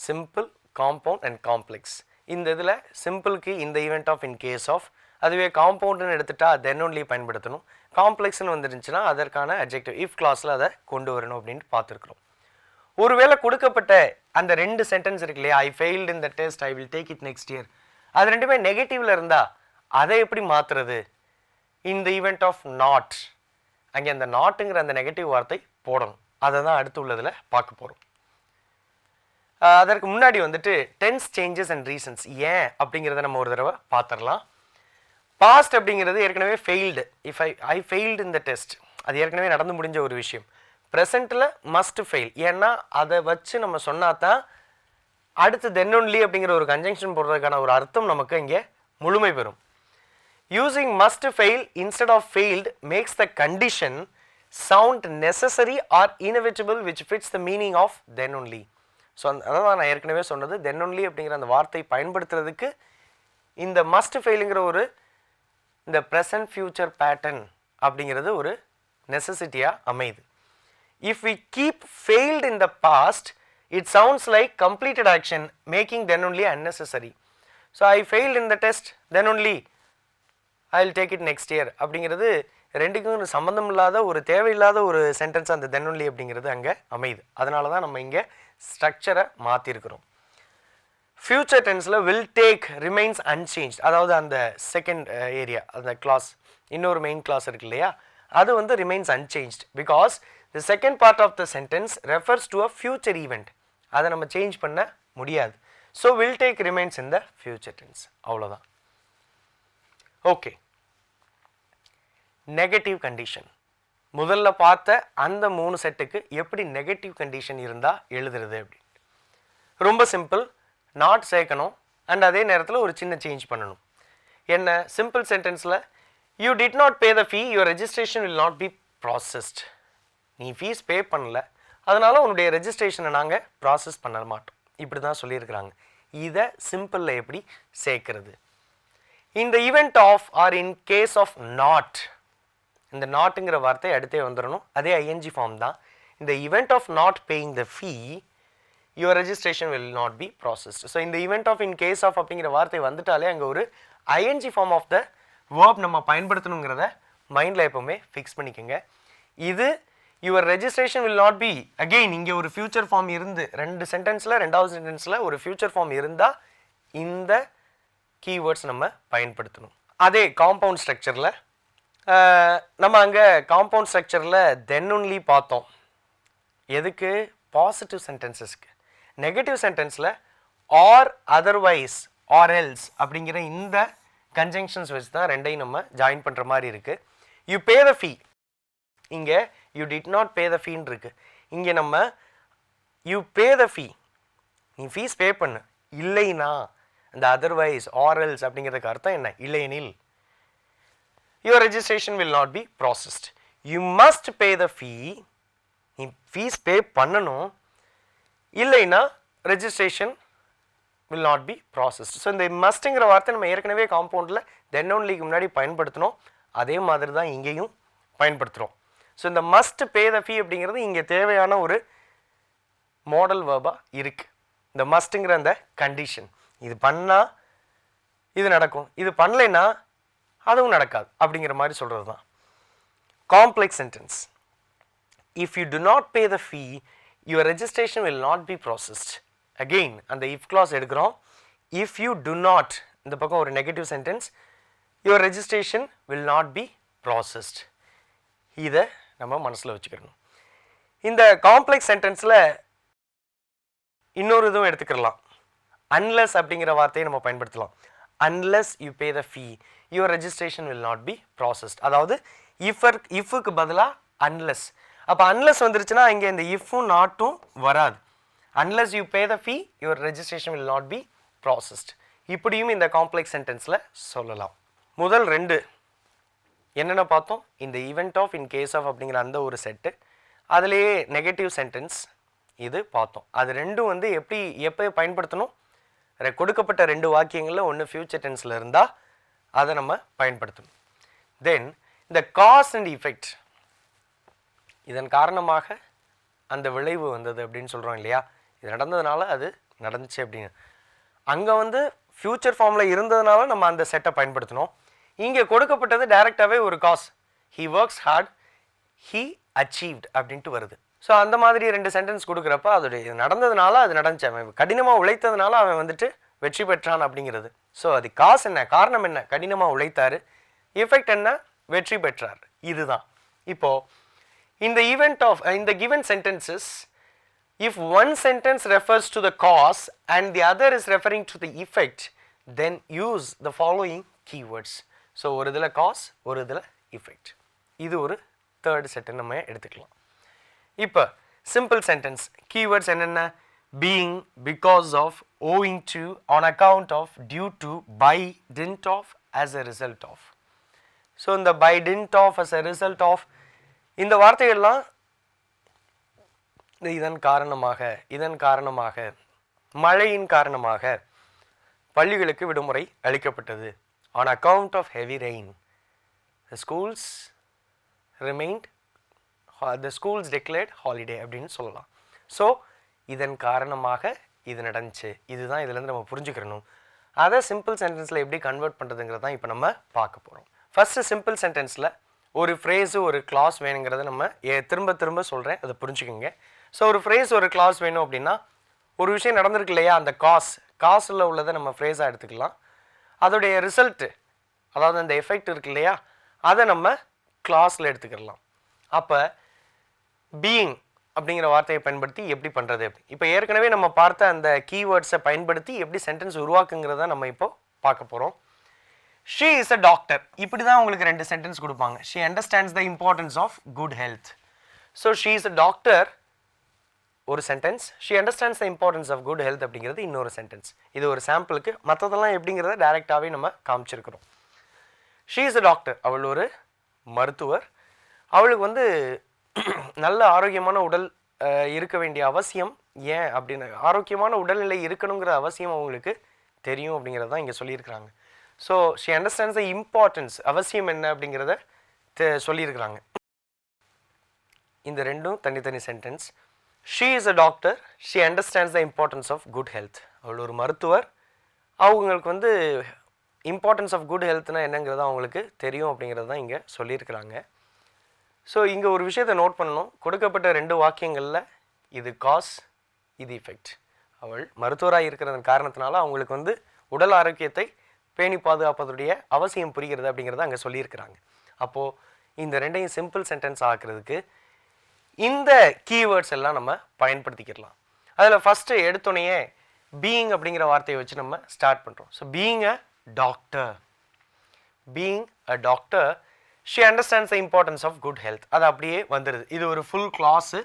சிம்பிள், காம்பவுண்ட் அண்ட் காம்ப்ளெக்ஸ். இந்த இதில் சிம்பிளுக்கு இந்த event of in case of, அதுவே காம்பவுண்டுன்னு எடுத்துட்டா தென் ஒன்லி பயன்படுத்தணும், காம்ப்ளெக்ஸ்னு வந்துருந்துச்சுன்னா அதற்கான அட்ஜெக்டிவ் இஃப் கிளாஸில் அதை கொண்டு வரணும் அப்படின்ட்டு பார்த்துருக்குறோம். ஒருவேளை கொடுக்கப்பட்ட அந்த ரெண்டு சென்டென்ஸ் இருக்கு இல்லையா, ஐ failed in the test I will take it next year, அது ரெண்டுமே நெகட்டிவில் இருந்தால் அதை எப்படி மாற்றுறது? இன் த ஈவெண்ட் ஆஃப் நாட், அங்கே அந்த நாட்டுங்கிற அந்த நெகட்டிவ் வார்த்தை போடணும். அதை தான் அடுத்து உள்ளதில் பார்க்க போகிறோம். அதற்கு முன்னாடி வந்துட்டு டென்ஸ் சேஞ்சஸ் அண்ட் ரீசன்ஸ் ஏன் அப்படிங்கிறத நம்ம ஒரு தடவை பார்த்துடலாம். பாஸ்ட் அப்படிங்கிறது ஏற்கனவே failed, if I failed in the test, அது ஏற்கனவே நடந்து முடிஞ்ச ஒரு விஷயம். ப்ரெசண்ட்டில் மஸ்ட் ஃபெயில், ஏன்னா அதை வச்சு நம்ம சொன்னால் தான் அடுத்து தென் ஒன்லி அப்படிங்கிற ஒரு கன்ஜங்ஷன் போடுறதுக்கான ஒரு அர்த்தம் நமக்கு இங்கே முழுமை பெறும். Using must fail instead of failed makes the condition sound necessary or inevitable which fits the meaning of then only. So அதான் நான் ஏற்கனவே சொன்னது, தென் ஒன்லி அப்படிங்கிற அந்த வார்த்தை பயன்படுத்துறதுக்கு இந்த மஸ்ட் ஃபெயிலுங்கிற ஒரு இந்த ப்ரெசன்ட் ஃபியூச்சர் பேட்டர்ன் அப்படிங்கிறது ஒரு நெசசிட்டியாக அமையுது. If we keep failed in the past, it sounds like completed action, making then only unnecessary. So I failed in the test, then only I will take it next year அப்படிங்கிறது ரெண்டுக்கும் சம்மந்தம் இல்லாத ஒரு தேவையில்லாத ஒரு சென்டென்ஸ் அந்த then only அப்படிங்கிறது அங்கே அமையுது. அதனால தான் நம்ம இங்கே ஸ்ட்ரக்சரை மாற்றிருக்கிறோம். ஃபியூச்சர் டென்ஸில் வில் டேக் ரிமைன்ஸ் அன்சேஞ்ச், அதாவது அந்த செகண்ட் ஏரியா அந்த கிளாஸ், இன்னொரு மெயின் கிளாஸ் இருக்கு இல்லையா, அது வந்து remains unchanged because the second part of the sentence refers to a future event. அதை நம்ம சேஞ்ச் பண்ண முடியாது. So will take remains in the future tense. அவ்வளோதான். Okay, negative condition. முதல்ல பார்த்த அந்த 3 செட்டுக்கு எப்படி நெகட்டிவ் கண்டிஷன் இருந்தால் எழுதுறது அப்படின்னு ரொம்ப சிம்பிள். நாட் சேர்க்கணும் அண்ட் அதே நேரத்தில் ஒரு சின்ன சேஞ்ச் பண்ணணும். என்ன சிம்பிள் சென்டென்ஸில் you did not pay the fee your registration will not be processed. நீ ஃபீஸ் பே பண்ணல, அதனால் உன்னுடைய ரெஜிஸ்ட்ரேஷனை நாங்கள் ப்ராசஸ் பண்ண மாட்டோம், இப்படி தான் சொல்லியிருக்கிறாங்க. இதை சிம்பிளில் எப்படி சேர்க்கறது? இந்த event of or in case of not, இந்த நாட்ங்கிற வார்த்தை அடுத்தே வந்துடணும், அதே ing ஃபார்ம் தான். இந்த event of not paying the fee, your registration will not be processed. So இந்த event of in case of அப்படிங்கிற வார்த்தை வந்துட்டாலே அங்கே ஒரு ing form of the verb நம்ம பயன்படுத்தணுங்கிறத மைண்டில் எப்போவுமே ஃபிக்ஸ் பண்ணிக்கோங்க. இது your registration will not be, again இங்கே ஒரு ஃபியூச்சர் ஃபார்ம் இருந்து ரெண்டு சென்டென்ஸில் ரெண்டாவது சென்டென்ஸில் ஒரு ஃபியூச்சர் ஃபார்ம் இருந்தால் இந்த கீவேர்ட்ஸ் நம்ம பயன்படுத்தணும். அதே காம்பவுண்ட் ஸ்ட்ரக்சரில் நம்ம அங்கே காம்பவுண்ட் ஸ்ட்ரக்சரில் தென் ஒன்லி பார்த்தோம். எதுக்கு? பாசிட்டிவ் சென்டென்சஸ்க்கு. நெகட்டிவ் சென்டென்ஸில் ஆர் அதர்வைஸ் ஆர் எல்ஸ் அப்படிங்கிற இந்த கன்ஜங்ஷன்ஸ் வச்சு தான் ரெண்டையும் நம்ம ஜாயின் பண்ணுற மாதிரி இருக்குது. யூ பே த ஃபீ, இங்கே யூ டிட் நாட் பே த ஃபீன்னு இருக்குது. இங்கே நம்ம யூ பே த ஃபீ, நீ ஃபீஸ் பே பண்ணு, இல்லைனா அந்த அதர்வைஸ் ஆர்எல்ஸ் அப்படிங்கிறதுக்கு அர்த்தம் என்ன? இல்லையெனில் your registration will not be processed. You must pay the fee, நீ ஃபீஸ் பே பண்ணணும், இல்லைனா registration will not be processed. So இந்த மஸ்ட்டுங்கிற வார்த்தை நம்ம ஏற்கனவே காம்பவுண்டில் தென் ஒன்லிக்கு முன்னாடி பயன்படுத்தணும், அதே மாதிரி தான் இங்கேயும் பயன்படுத்துகிறோம். ஸோ இந்த மஸ்ட் பே த ஃபீ அப்படிங்கிறது இங்கே தேவையான ஒரு மாடல் வேர்பாக இருக்குது. இந்த மஸ்ட்டுங்கிற அந்த கண்டிஷன், இது பண்ணால் இது நடக்கும், இது பண்ணலைன்னா அதுவும் நடக்காது அப்படிங்கிற மாதிரி சொல்கிறது தான். Complex sentence, if you to not pay the fee your registration will not be processed. Again அந்த இஃப் கிளாஸ் எடுக்கிறோம். இஃப் யூ டு நாட், இந்த பக்கம் ஒரு negative sentence, your registration will not be processed. இதை நம்ம மனசில் வச்சுக்கிறணும். இந்த காம்ப்ளெக்ஸ் சென்டென்ஸில் இன்னொரு இதுவும் எடுத்துக்கலாம். அன்லெஸ் அப்படிங்கிற வார்த்தையை நம்ம பயன்படுத்தலாம். Unless you pay the fee your registration will not be processed. அதாவது இஃப்க்கு பதிலாக அன்லெஸ். அப்போ அன்லெஸ் வந்துருச்சுன்னா இங்கே இந்த இஃப்பும் நாட்டும் வராது. Unless you pay the fee your registration will not be processed. இப்படியும் இந்த காம்ப்ளெக்ஸ் சென்டென்ஸில் சொல்லலாம். முதல் ரெண்டு என்னென்ன பார்த்தோம்? இந்த event of in case of அப்படிங்கிற அந்த ஒரு செட்டு, அதுலேயே நெகட்டிவ் சென்டென்ஸ் இது பார்த்தோம். அது ரெண்டும் வந்து எப்போ பயன்படுத்தணும்? கொடுக்கப்பட்ட ரெண்டு வாக்கியங்களில் ஒன்று ஃபியூச்சர் டென்ஸில் இருந்தால் அதை நம்ம பயன்படுத்தணும். தென் இந்த காஸ் அண்ட் இஃபெக்ட், இதன் காரணமாக அந்த விளைவு வந்தது அப்படின்னு சொல்கிறோம் இல்லையா? இது நடந்ததுனால அது நடந்துச்சு அப்படின்னு. அங்கே வந்து ஃபியூச்சர் ஃபார்மில் இருந்ததுனால நம்ம அந்த செட்டை பயன்படுத்தணும். இங்கே கொடுக்கப்பட்டது டைரெக்டாகவே ஒரு cause, he works hard he achieved அப்படின்ட்டு வருது. ஸோ அந்த மாதிரி ரெண்டு சென்டென்ஸ் கொடுக்குறப்ப அதோடைய நடந்ததுனால அது நடந்துச்சு, அவன் கடினமாக உழைத்ததுனால அவன் வந்துட்டு வெற்றி பெற்றான் அப்படிங்கிறது. ஸோ அது காஸ் என்ன, காரணம் என்ன? கடினமாக உழைத்தார். எஃபெக்ட் என்ன? வெற்றி பெற்றார். இதுதான். இப்போது இந்த ஈவெண்ட் ஆஃப் இந்த given sentences, if one sentence refers to the cause and the other is referring to the effect, then use the following keywords. So ஒரு இதில் cause, ஒரு இதில் effect. இது ஒரு தேர்ட் செட்டை நம்ம எடுத்துக்கலாம். இப்போ சிம்பிள் சென்டென்ஸ் keywords என்னென்ன? being, because of, owing to, on account of, due to, by, dint of, as a result of. So இந்த by, dint of, as a result of இந்த வார்த்தைகள்லாம் இதன் காரணமாக மழையின் காரணமாக பள்ளிகளுக்கு விடுமுறை அளிக்கப்பட்டது. on account of heavy rain the schools declared holiday அப்படின்னு சொல்லலாம். ஸோ இதன் காரணமாக இது நடந்துச்சு, இதுதான் இதுலேருந்து நம்ம புரிஞ்சுக்கிறணும். அதை சிம்பிள் சென்டென்ஸில் எப்படி கன்வெர்ட் பண்ணுறதுங்கிறது தான் இப்போ நம்ம பார்க்க போகிறோம். ஃபஸ்ட்டு சிம்பிள் சென்டென்ஸில் ஒரு ஃப்ரேஸு ஒரு கிளாஸ் வேணுங்கிறத நம்ம திரும்ப சொல்கிறேன், அதை புரிஞ்சுக்கோங்க. ஸோ ஒரு ஃப்ரேஸ் ஒரு கிளாஸ் வேணும் அப்படின்னா ஒரு விஷயம் நடந்திருக்கு இல்லையா, அந்த காஸில் உள்ளதை நம்ம ஃப்ரேஸாக எடுத்துக்கலாம். அதோடைய ரிசல்ட்டு, அதாவது அந்த எஃபெக்ட் இருக்கு இல்லையா, அதை நம்ம கிளாஸில் எடுத்துக்கிடலாம். அப்போ பீயிங் அப்படிங்கிற வார்த்தையை பயன்படுத்தி எப்படி பண்ணுறது? இப்போ ஏற்கனவே நம்ம பார்த்த அந்த கீவேர்ட்ஸை பயன்படுத்தி எப்படி சென்டென்ஸ் உருவாக்குங்கிறத நம்ம இப்போ பார்க்க போகிறோம். ஷீ இஸ் அ டாக்டர், இப்படி தான் உங்களுக்கு ரெண்டு சென்டென்ஸ் கொடுப்பாங்க. She understands the importance of good health. So she is a doctor ஒரு sentence, she understands the importance of good health அப்படிங்கிறது இன்னொரு சென்டென்ஸ். இது ஒரு சாம்பிளுக்கு, மற்றதெல்லாம் எப்படிங்கிறத டைரெக்டாகவே நம்ம காமிச்சிருக்கிறோம். ஷீ இஸ் அ டாக்டர், அவள் ஒரு மருத்துவர். அவளுக்கு வந்து நல்ல ஆரோக்கியமான உடல் இருக்க வேண்டிய அவசியம் ஏன் அப்படின்னு, ஆரோக்கியமான உடல்நிலை இருக்கணுங்கிற அவசியம் அவங்களுக்கு தெரியும் அப்படிங்கிறது தான் இங்கே சொல்லியிருக்கிறாங்க. So she understands the importance, அவசியம் என்ன அப்படிங்கிறத சொல்லியிருக்கிறாங்க. இந்த ரெண்டும் தனித்தனி sentence. She is a doctor, she understands the importance of good health. அவள் ஒரு மருத்துவர், அவங்களுக்கு வந்து இம்பார்ட்டன்ஸ் ஆஃப் குட் ஹெல்த்னா என்னங்கிறது அவங்களுக்கு தெரியும் அப்படிங்கிறது தான் இங்கே சொல்லியிருக்கிறாங்க. ஸோ இங்கே ஒரு விஷயத்தை நோட் பண்ணணும். கொடுக்கப்பட்ட 2 வாக்கியங்களில் இது காஸ், இது இஃபெக்ட். அவள் மருத்துவராக இருக்கிறதன் காரணத்தினால அவங்களுக்கு வந்து உடல் ஆரோக்கியத்தை பேணி பாதுகாப்பதுடைய அவசியம் புரிகிறது அப்படிங்கிறத அங்கே சொல்லியிருக்கிறாங்க. அப்போது இந்த ரெண்டையும் சிம்பிள் சென்டென்ஸ் ஆக்குறதுக்கு இந்த கீவேர்ட்ஸ் எல்லாம் நம்ம பயன்படுத்திக்கிடலாம். அதில் ஃபஸ்ட்டு எடுத்தோடனே பீயிங் அப்படிங்கிற வார்த்தையை வச்சு நம்ம ஸ்டார்ட் பண்ணுறோம். So being a doctor, being a doctor, she understands the importance of good health. அது அப்படியே வந்துடுது. இது ஒரு ஃபுல் கிளாஸு.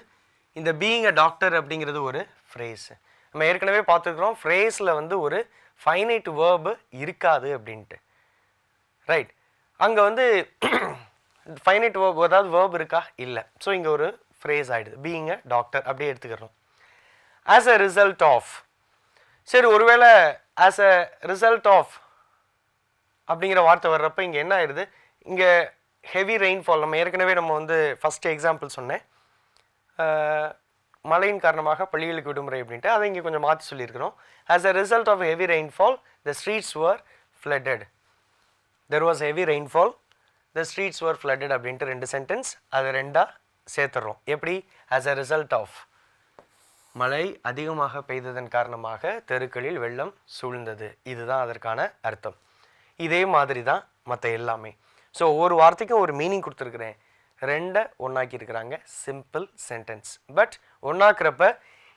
இந்த பீயிங் அ டாக்டர் அப்படிங்கிறது ஒரு ஃப்ரேஸு. நம்ம ஏற்கனவே பார்த்துருக்குறோம் ஃப்ரேஸில் வந்து ஒரு ஃபைனைட் வேர்பு இருக்காது அப்படின்ட்டு, ரைட்? அங்கே வந்து ஃபைனைட் வேர்ப், ஏதாவது வேர்ப் இருக்கா? இல்லை. ஸோ இங்கே ஒரு ஃப்ரேஸ் ஆகிடுது, பீயிங் அ டாக்டர் அப்படியே எடுத்துக்கிறோம். ஆஸ் அ ரிசல்ட் ஆஃப், சரி ஒருவேளை ஆஸ் அ ரிசல்ட் ஆஃப் அப்படிங்கிற வார்த்தை வர்றப்போ இங்கே என்ன ஆயிடுது? இங்கே ஹெவி ரெயின்ஃபால், நம்ம ஏற்கனவே நம்ம வந்து ஃபஸ்ட்டு எக்ஸாம்பிள் சொன்னேன், மழையின் காரணமாக பள்ளிகளுக்கு விடுமுறை அப்படின்ட்டு, அதை இங்கே கொஞ்சம் மாற்றி சொல்லியிருக்கிறோம். As a result of heavy rainfall the streets were flooded. There was heavy rainfall, the streets were flooded அப்படின்ட்டு 2 சென்டென்ஸ், அதை 2ஆக சேர்த்துடுறோம். எப்படி? ஆஸ் அ ரிசல்ட் ஆஃப், மழை அதிகமாக பெய்ததன் காரணமாக தெருக்களில் வெள்ளம் சூழ்ந்தது, இதுதான் அதற்கான அர்த்தம். இதே மாதிரி தான் மற்ற எல்லாமே. ஸோ ஒவ்வொரு வார்த்தைக்கும் ஒரு மீனிங் கொடுத்துருக்குறேன், 2 ஒன்றாக்கி இருக்கிறாங்க, சிம்பிள் சென்டென்ஸ். பட் ஒன்றாக்குறப்ப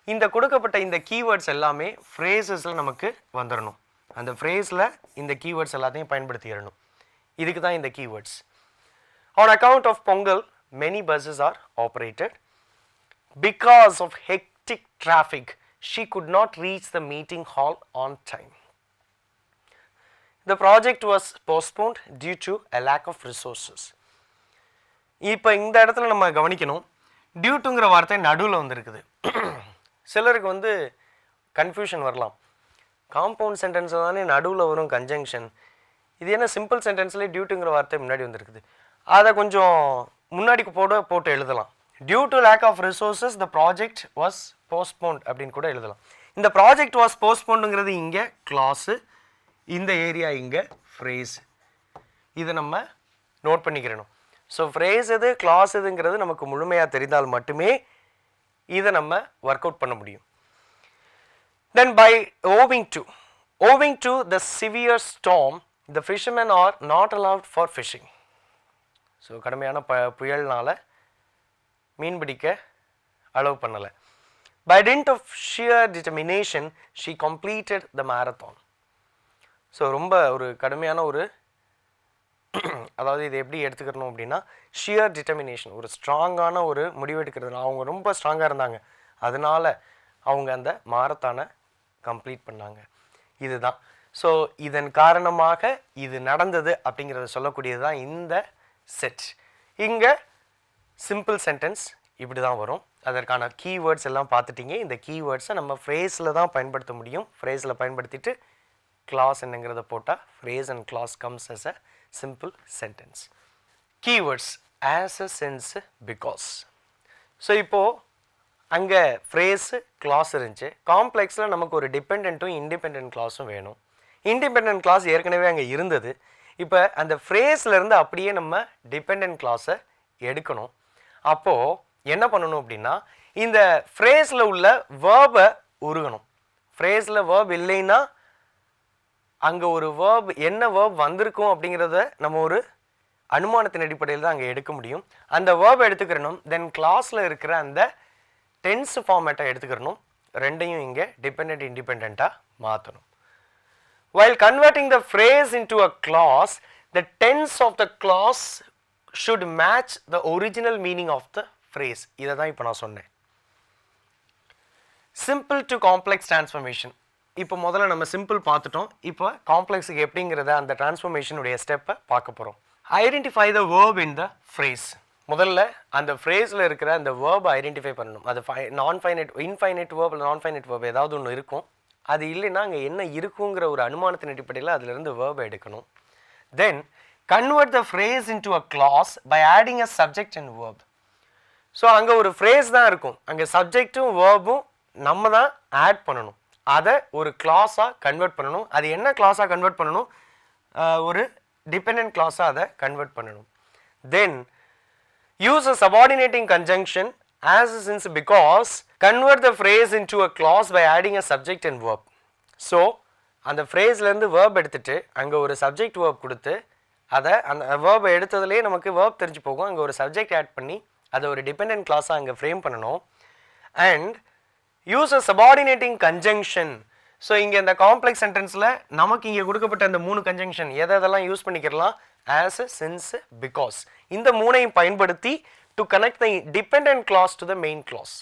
இந்த கொடுக்கப்பட்ட இந்த கீவேர்ட்ஸ் எல்லாமே ஃப்ரேசஸில் நமக்கு வந்துடணும். அந்த ஃப்ரேஸில் இந்த கீவேர்ட்ஸ் எல்லாத்தையும் பயன்படுத்திடணும். இதுக்கு தான் இந்த keywords. On account of Pongal many buses are operated. Because of hectic traffic, she could not reach the meeting hall on time. The project was postponed due to a lack of resources. இப்போ இந்த இடத்துல நம்ம கவனிக்கணும், டியூட்டுங்கிற வார்த்தை நடுவில் வந்துருக்குது. சிலருக்கு வந்து கன்ஃபியூஷன் வரலாம், காம்பவுண்ட் சென்டென்ஸ் தானே நடுவில் வரும் கன்ஜங்ஷன், இது என்ன சிம்பிள் சென்டென்ஸ்லேயே டியூட்டுங்கிற வார்த்தை முன்னாடி வந்துருக்குது, அதை கொஞ்சம் முன்னாடி போட்டு எழுதலாம். Due to lack of resources the project was postponed அப்படின்னு கூட எழுதலாம். இந்த ப்ராஜெக்ட் வாஸ் போஸ்ட்போன்டுங்கிறது இங்கே கிளாஸு, இந்த ஏரியா இங்கே ஃப்ரேஸ். இதை நம்ம நோட் பண்ணிக்கிறணும். ஸோ ஃப்ரேஸ் எது, கிளாஸ் எதுங்கிறது நமக்கு முழுமையாக தெரிந்தால் மட்டுமே இதை நம்ம ஒர்க் அவுட் பண்ண முடியும். தென் by owing to the severe storm the fishermen are not allowed for fishing. So கடுமையான புயல்னால மீன் பிடிக்க அலோவ் பண்ணலை. By dint of sheer determination she completed the marathon. So ரொம்ப ஒரு கடுமையான ஒரு அதாவது இது எப்படி எடுத்துக்கணும் அப்படின்னா, ஷியர் டிட்டர்மினேஷன், ஒரு ஸ்ட்ராங்கான ஒரு முடிவெடுக்கிறது. அவங்க ரொம்ப ஸ்ட்ராங்காக இருந்தாங்க, அதனால அவங்க அந்த மாரத்தானை கம்ப்ளீட் பண்ணாங்க. இதுதான். ஸோ இதன் காரணமாக இது நடந்தது அப்படிங்கிறத சொல்லக்கூடியது தான் இந்த செட். இங்கே சிம்பிள் சென்டென்ஸ் இப்படி தான் வரும். அதற்கான கீவேர்ட்ஸ் எல்லாம் பார்த்துட்டிங்க. இந்த கீவேர்ட்ஸை நம்ம ஃப்ரேஸில் தான் பயன்படுத்த முடியும். ஃப்ரேஸில் பயன்படுத்திட்டு கிளாஸ் என்னங்கிறத போட்டால் phrase and clause comes as a simple sentence. Keywords as a sense because. So இப்போது அங்கே ஃப்ரேஸு கிளாஸ் இருந்துச்சு. காம்ப்ளெக்ஸில் நமக்கு ஒரு டிபெண்ட்டும் இண்டிபெண்ட் கிளாஸும் வேணும். இண்டிபெண்ட் கிளாஸ் ஏற்கனவே அங்கே இருந்தது. இப்போ அந்த ஃப்ரேஸ்லேருந்து அப்படியே நம்ம டிபெண்ட் கிளாஸை எடுக்கணும். அப்போது என்ன பண்ணணும் அப்படின்னா, இந்த ஃப்ரேஸில் உள்ள வேர்பை உருகணும். ஃப்ரேஸில் வேர்ப் இல்லைன்னா அங்கே ஒரு வேர்ப், என்ன வேர்ப் வந்திருக்கும் அப்படிங்கிறத நம்ம ஒரு அனுமானத்தின் அடிப்படையில் தான் அங்கே எடுக்க முடியும். அந்த வேர்பை எடுத்துக்கிறணும். தென் கிளாஸில் இருக்கிற அந்த டென்ஸ் ஃபார்மேட்டை எடுத்துக்கிறணும். ரெண்டையும் இங்கே டிபெண்ட் இண்டிபெண்ட்டாக மாற்றணும். While converting the phrase into a clause, the tense of the clause should match the original meaning of the phrase. இதை தான் இப்போ நான் சொன்னேன். Simple to complex transformation. இப்போ முதல்ல நம்ம சிம்பிள் பார்த்துட்டோம். இப்போ காம்ப்ளெக்ஸுக்கு எப்படிங்கிறத அந்த டிரான்ஸ்ஃபர்மேஷனுடைய ஸ்டெப்பை பார்க்க போகிறோம். Identify the verb in the phrase. முதல்ல அந்த ஃப்ரேஸில் இருக்கிற அந்த வேர்பை ஐடென்டிஃபை பண்ணணும். அது இன்ஃபைனைட் வேர்ப் இல்லை நான் ஃபைனைட் வேர்ப் ஏதாவது ஒன்று இருக்கும். அது இல்லைன்னா அங்கே என்ன இருக்குங்கிற ஒரு அனுமானத்தின் அடிப்படையில் அதிலிருந்து வேர்பை எடுக்கணும். Then convert the phrase into a clause by adding a subject and verb. So அங்கே ஒரு ஃப்ரேஸ் தான் இருக்கும், அங்கே சப்ஜெக்டும் வேர்பும் நம்ம தான் ஆட் பண்ணணும், அதை ஒரு கிளாஸாக கன்வெர்ட் பண்ணணும். அது என்ன கிளாஸாக கன்வெர்ட் பண்ணணும்? ஒரு டிபெண்டன்ட் கிளாஸாக அதை கன்வெர்ட் பண்ணணும். தென் use a subordinating conjunction as since because convert the phrase into a clause by adding a subject and verb. So அந்த ஃப்ரேஸ்லேருந்து வேர்ப் எடுத்துட்டு அங்கே ஒரு சப்ஜெக்ட் வேர்ப் கொடுத்து அதை அந்த வேர்பை எடுத்ததுலேயே நமக்கு வேர்ப் தெரிஞ்சு போகும், அங்கே ஒரு சப்ஜெக்ட் ஆட் பண்ணி அதை ஒரு டிபெண்டன்ட் கிளாஸாக அங்கே ஃப்ரேம் பண்ணணும். And use a subordinating conjunction. So இங்கே இந்த காம்ப்ளெக்ஸ் சென்டென்ஸில் நமக்கு இங்கே கொடுக்கப்பட்ட அந்த 3 கன்ஜங்ஷன் எதெல்லாம் யூஸ் பண்ணிக்கிறலாம்? as, since, because. இந்த மூணையும் பயன்படுத்தி to connect the dependent clause to the main clause.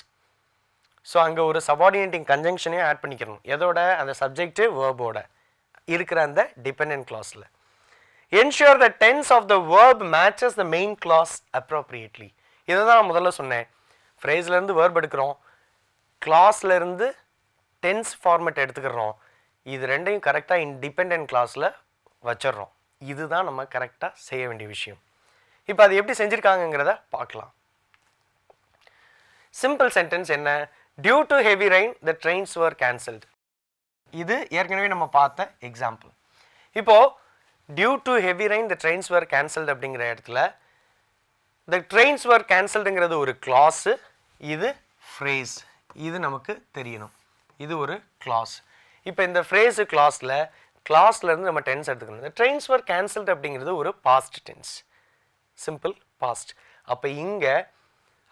So அங்கே ஒரு சபார்டினேட்டிங் கன்ஜங்ஷனையும் ஆட் பண்ணிக்கிறணும், எதோட? அந்த சப்ஜெக்ட் வேர்போட இருக்கிற அந்த டிபெண்டன்ட் கிளாஸில். ensure the tense of the verb matches the main clause appropriately. இதை தான் நான் முதல்ல சொன்னேன், ஃப்ரேஸ்லேருந்து வேர்ப் எடுக்கிறோம், கிளாஸ்லேருந்து டென்ஸ் ஃபார்மேட் எடுத்துக்கிறோம், இது ரெண்டையும் கரெக்டாக இன்டிபெண்டன்ட் கிளாஸில் வச்சிடுறோம். இதுதான் நம்ம கரெக்டாக செய்ய வேண்டிய விஷயம். இப்போ அது எப்படி செஞ்சுருக்காங்கங்கிறத பார்க்கலாம். சிம்பிள் சென்டென்ஸ் என்ன? Due to heavy rain the trains were cancelled. இது ஏற்கனவே நம்ம பார்த்த எக்ஸாம்பிள். இப்போது due to heavy rain the trains were cancelled அப்படிங்கிற இடத்துல த ட்ரெயின்ஸ் வர் கேன்சல்டுங்கிறது ஒரு கிளாஸு, இது ஃப்ரேஸ், இது நமக்கு தெரியணும், இது ஒரு கிளாஸ். இப்போ இந்த ஃப்ரேஸு கிளாஸ்லேருந்து நம்ம டென்ஸ் எடுத்துக்கணும். இந்த ட்ரெயின்ஸ் வர் கேன்சல்டு அப்படிங்கிறது ஒரு பாஸ்ட் டென்ஸ், சிம்பிள் பாஸ்ட். அப்போ இங்கே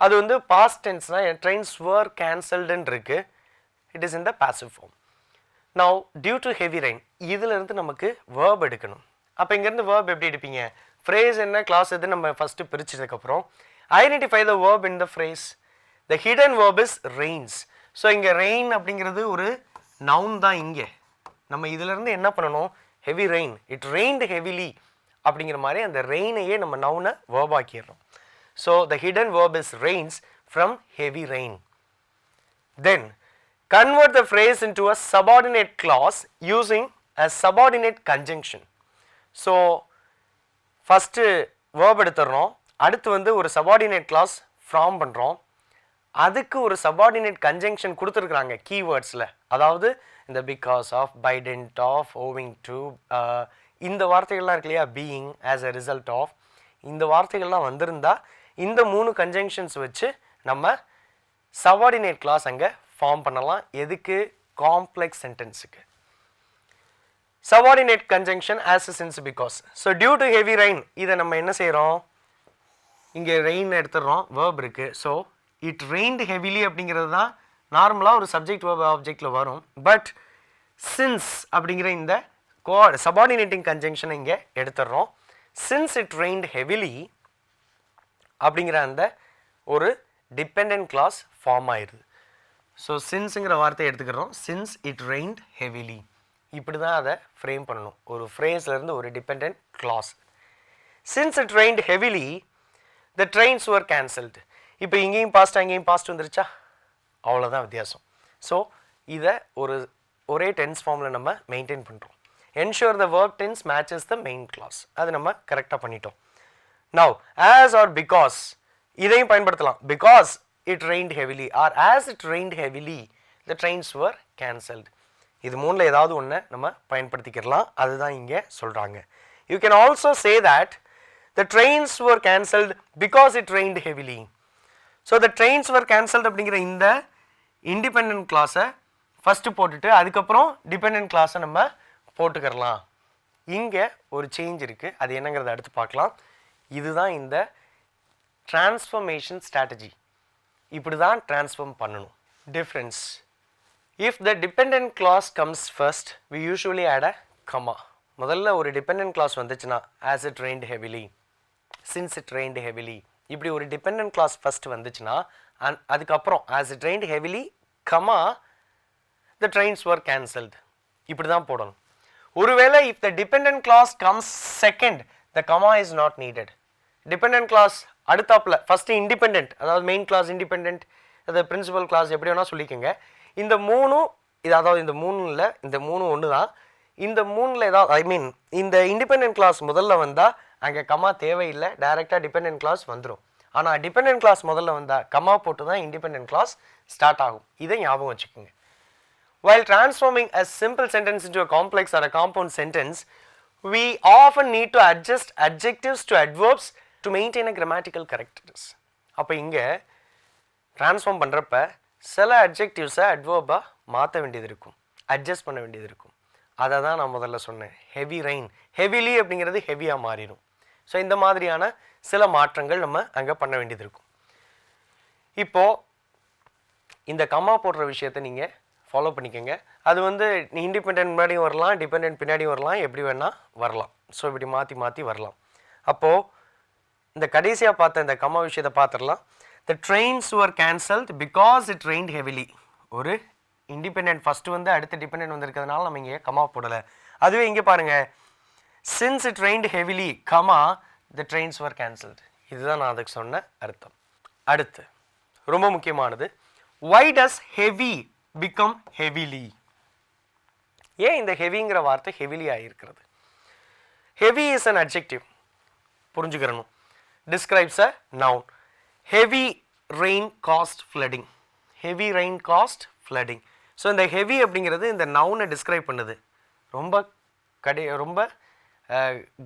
அது வந்து பாஸ்ட் டென்ஸ் தான், ட்ரெயின்ஸ் வர் கேன்சல்டுன்னு இருக்குது, it is in the passive form. Now due to heavy rain இதிலிருந்து நமக்கு வேர்ப் எடுக்கணும். அப்போ இங்கேருந்து வேர்ப் எப்படி எடுப்பீங்க? ஃப்ரேஸ் என்ன, கிளாஸ் எது நம்ம ஃபஸ்ட்டு பிரிச்சதுக்கப்புறம் identify the verb in the phrase. The hidden verb is rains. So இங்கே ரெயின் அப்படிங்கிறது ஒரு நவுன் தான். இங்கே நம்ம இதிலேருந்து என்ன பண்ணணும்? Heavy rain, it rained heavily அப்படிங்கிற மாதிரி அந்த ரெயினையே நம்ம நவுனை வேர்ப் ஆக்கிடுறோம். So the hidden verb is rains from heavy rain. Then convert the phrase into a subordinate clause using a subordinate conjunction. So first verb எடுத்துடுறோம், அடுத்து வந்து ஒரு சபார்டினேட் கிளாஸ் ஃபார்ம் பண்ணுறோம், அதுக்கு ஒரு சபார்டினேட் கன்ஜங்ஷன் கொடுத்துருக்குறாங்க கீவேர்ட்ஸில். அதாவது இந்த because of, by dint of, owing to, இந்த வார்த்தைகள்லாம் இருக்கு இல்லையா, being, as a result of, இந்த வார்த்தைகள்லாம் வந்திருந்தா இந்த 3 கன்ஜங்ஷன்ஸ் வச்சு நம்ம சபார்டினேட் கிளாஸ் அங்கே ஃபார்ம் பண்ணலாம். எதுக்கு? காம்ப்ளெக்ஸ் சென்டென்ஸுக்கு. Subordinate conjunction as, since, because. So due to heavy rain இதை நம்ம என்ன செய்கிறோம்? இங்கே ரெயின் எடுத்துடுறோம், வேர்ப் இருக்குது. ஸோ இட் ரெயின்டு ஹெவிலி அப்படிங்கிறது தான் நார்மலாக ஒரு சப்ஜெக்ட் வேர்ப் ஆப்ஜெக்டில் வரும். பட் சின்ஸ் அப்படிங்கிற இந்த சபார்டினேட்டிங் கன்ஜங்ஷனை இங்கே எடுத்துடுறோம். சின்ஸ் இட் ரெயின்டு ஹெவிலி அப்படிங்கிற அந்த ஒரு டிபெண்டன்ட் கிளாஸ் ஃபார்ம் ஆயிடுது. ஸோ சின்ஸுங்கிற வார்த்தையை எடுத்துக்கிறோம், சின்ஸ் இட் ரெயின்ட் ஹெவிலி. இப்படி தான் அதை ஃப்ரேம் பண்ணணும், ஒரு ஃப்ரேஸ்லேருந்து ஒரு dependent clause. Since it rained heavily the trains were cancelled. இப்போ இங்கேயும் பாஸ்ட் அங்கேயும் பாஸ்ட் வந்துருச்சா, அவ்வளோதான் வித்தியாசம். ஸோ இதை ஒரே டென்ஸ் ஃபார்மில் நம்ம மெயின்டைன் பண்ணுறோம். Ensure the verb tense matches the main clause, அது நம்ம கரெக்டாக பண்ணிட்டோம். நவ் ஆஸ் ஆர் பிகாஸ் இதையும் பயன்படுத்தலாம். Because it rained heavily or as it rained heavily the trains were cancelled. இது 3ல் ஏதாவது ஒன்று நம்ம பயன்படுத்திக்கிறலாம், அதுதான் இங்கே சொல்கிறாங்க. You can also say that the trains were cancelled because it rained heavily. So the trains were cancelled அப்படிங்கிற இந்த இண்டிபெண்டன்ட் கிளாஸை ஃபஸ்ட்டு போட்டுட்டு அதுக்கப்புறம் டிபெண்டன்ட் கிளாஸை நம்ம போட்டுக்கிறலாம். இங்கே ஒரு சேஞ்ச் இருக்குது, அது என்னங்கிறத அடுத்து பார்க்கலாம். இதுதான் இந்த டிரான்ஸ்ஃபர்மேஷன் ஸ்ட்ராட்டஜி, இப்படி தான் டிரான்ஸ்ஃபார்ம் பண்ணணும். Difference: if the dependent clause comes first we usually add a comma. முதல்ல ஒரு டிபெண்டன்ட் கிளாஸ் வந்துச்சுன்னா as it rained heavily, since it rained heavily, இப்படி ஒரு டிபெண்டன்ட் கிளாஸ் ஃபஸ்ட் வந்துச்சுன்னா அதுக்கப்புறம் as it rained heavily comma the trains were cancelled, இப்படி தான் போடணும். ஒருவேளை if the dependent clause comes second the comma is not needed. Dependent clause அடுத்தாப்பில் first independent, அதாவது மெயின் கிளாஸ் இண்டிபெண்ட், அது பிரின்சிபல் கிளாஸ் எப்படி வேணால் சொல்லிக்கோங்க. இந்த 3 இது அதாவது இந்த மூணில் இந்த மூணு ஒன்று தான். இந்த மூணில் ஏதாவது ஐ மீன் இந்த இண்டிபெண்டன்ட் கிளாஸ் முதல்ல வந்தால் அங்கே கமா தேவையில்லை, டைரெக்டாக டிபெண்டன்ட் கிளாஸ் வந்துடும். ஆனால் டிபெண்டன்ட் கிளாஸ் முதல்ல வந்தால் கமா போட்டு தான் இண்டிபெண்டன்ட் கிளாஸ் ஸ்டார்ட் ஆகும். இதை ஞாபகம் வச்சுக்கோங்க. While transforming a simple sentence into a complex or a compound sentence, we often need to adjust adjectives to adverbs to maintain a grammatical correctness. அப்போ இங்கே ட்ரான்ஸ்ஃபார்ம் பண்ணுறப்ப சில அட்ஜெக்டிவ்ஸை அட்வர்பாக மாற்ற வேண்டியது இருக்கும், அட்ஜஸ்ட் பண்ண வேண்டியது இருக்கும். அதை தான் நான் முதல்ல சொன்னேன். ஹெவி ரெயின், ஹெவிலி அப்படிங்கிறது ஹெவியாக மாறிடும். ஸோ இந்த மாதிரியான சில மாற்றங்கள் நம்ம அங்கே பண்ண வேண்டியது இருக்கும். இப்போது இந்த கமா போடுற விஷயத்தை நீங்கள் ஃபாலோ பண்ணிக்கோங்க. அது வந்து இண்டிபெண்டன்ட் முன்னாடியும் வரலாம், டிபெண்டன்ட் பின்னாடியும் வரலாம், எப்படி வேணால் வரலாம். ஸோ இப்படி மாற்றி மாற்றி வரலாம். அப்போது இந்த கடைசியாக பார்த்த இந்த கமா விஷயத்தை பார்த்துடலாம். The trains were cancelled because it rained heavily. ஒரு இண்டிபெண்டன்ட் ஃபஸ்ட்டு வந்து அடுத்த டிபெண்டன்ட் வந்திருக்கிறதுனால நம்ம இங்கே கமா போடலை. அதுவே இங்கே பாருங்கள், since it rained heavily, comma the trains were cancelled. இதுதான் நான் அதுக்கு சொன்ன அர்த்தம். அடுத்து ரொம்ப முக்கியமானது, why does heavy become heavily? ஏன் இந்த ஹெவிங்கிற வார்த்தை ஹெவிலி ஆகியிருக்கிறது? ஹெவி இஸ் அன் அட்ஜெக்டிவ், புரிஞ்சுக்கிறணும். Describes a noun. Heavy rain caused flooding. Heavy rain caused flooding. So இந்த ஹெவி அப்படிங்கிறது இந்த நவுனை டிஸ்கிரைப் பண்ணுது. ரொம்ப